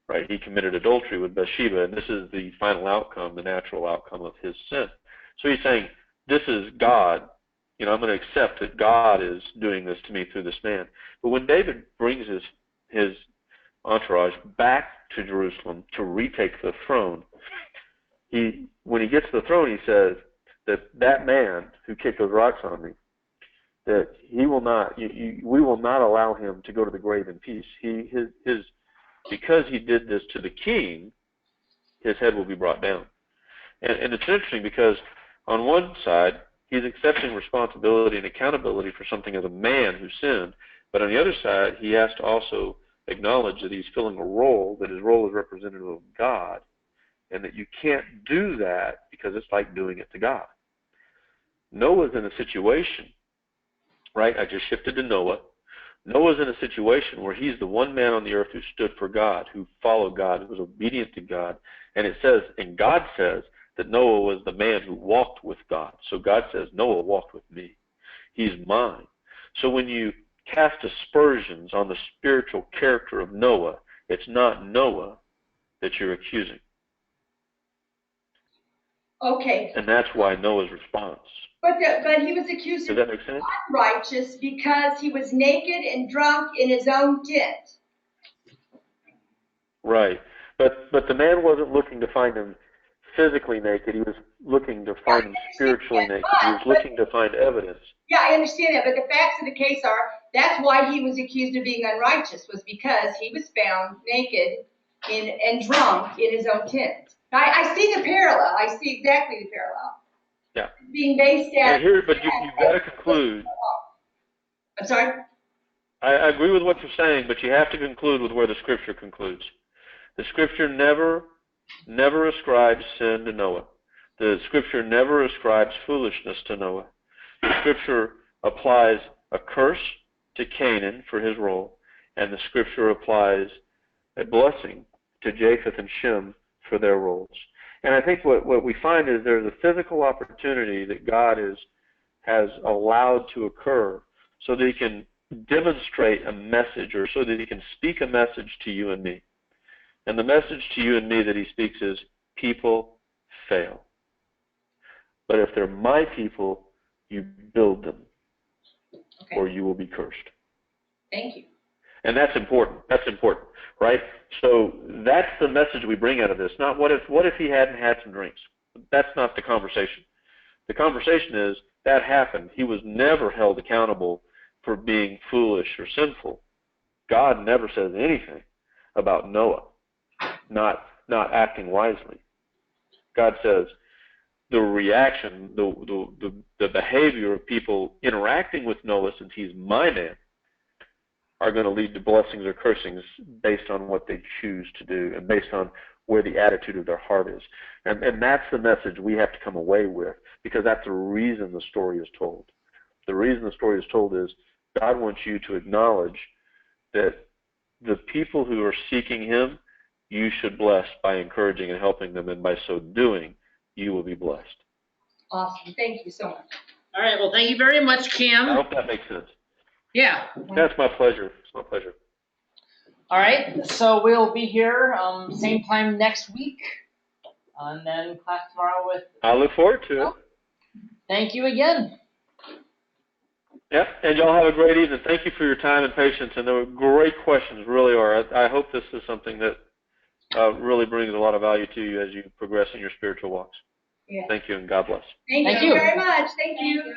right? He committed adultery with Bathsheba, and this is the final outcome, the natural outcome of his sin. So he's saying, this is God. I'm going to accept that God is doing this to me through this man. But when David brings his entourage back to Jerusalem to retake the throne, when he gets to the throne, he says that man who kicked those rocks on me, that we will not allow him to go to the grave in peace. Because he did this to the king, his head will be brought down. And it's interesting because on one side, he's accepting responsibility and accountability for something as a man who sinned, but on the other side, he has to also acknowledge that he's filling a role, that his role is representative of God, and that you can't do that because it's like doing it to God. Noah's in a situation, right? I just shifted to Noah. Noah's in a situation where he's the one man on the earth who stood for God, who followed God, who was obedient to God. And it says, and God says that Noah was the man who walked with God. So God says, Noah walked with me. He's mine. So when you cast aspersions on the spiritual character of Noah, it's not Noah that you're accusing. Okay. And that's why Noah's response. But he was accused of being unrighteous because he was naked and drunk in his own tent. Right. But the man wasn't looking to find him physically naked. He was looking to find him spiritually naked. He was looking to find evidence. Yeah, I understand that. But the facts of the case are that's why he was accused of being unrighteous, was because he was found naked and drunk in his own tent. I see the parallel. I see exactly the parallel. Yeah. Being based at. But you've got to conclude. I'm sorry? I agree with what you're saying, but you have to conclude with where the Scripture concludes. The Scripture never ascribes sin to Noah. The Scripture never ascribes foolishness to Noah. The Scripture applies a curse to Canaan for his role, and the Scripture applies a blessing to Japheth and Shem for their roles. And I think what we find is there's a physical opportunity that God has allowed to occur so that he can demonstrate a message, or so that he can speak a message to you and me. And the message to you and me that he speaks is, people fail. But if they're my people, you build them, or you will be cursed. Thank you. And that's important. That's important, right? So that's the message we bring out of this. Not what if he hadn't had some drinks. That's not the conversation. The conversation is that happened. He was never held accountable for being foolish or sinful. God never says anything about Noah not acting wisely. God says the reaction, the behavior of people interacting with Noah, since he's my man, are going to lead to blessings or cursings based on what they choose to do and based on where the attitude of their heart is. And that's the message we have to come away with, because that's the reason the story is told. The reason the story is told is God wants you to acknowledge that the people who are seeking him, you should bless by encouraging and helping them, and by so doing, you will be blessed. Awesome. Thank you so much. All right. Well, thank you very much, Kim. I hope that makes sense. Yeah. That's my pleasure. It's my pleasure. All right. So we'll be here same time next week, and then class tomorrow with. I look forward to it. Thank you again. Yep, and y'all have a great evening. Thank you for your time and patience, and they were great questions, really are. I hope this is something that really brings a lot of value to you as you progress in your spiritual walks. Yeah. Thank you, and God bless. Thank you very much. Thank you.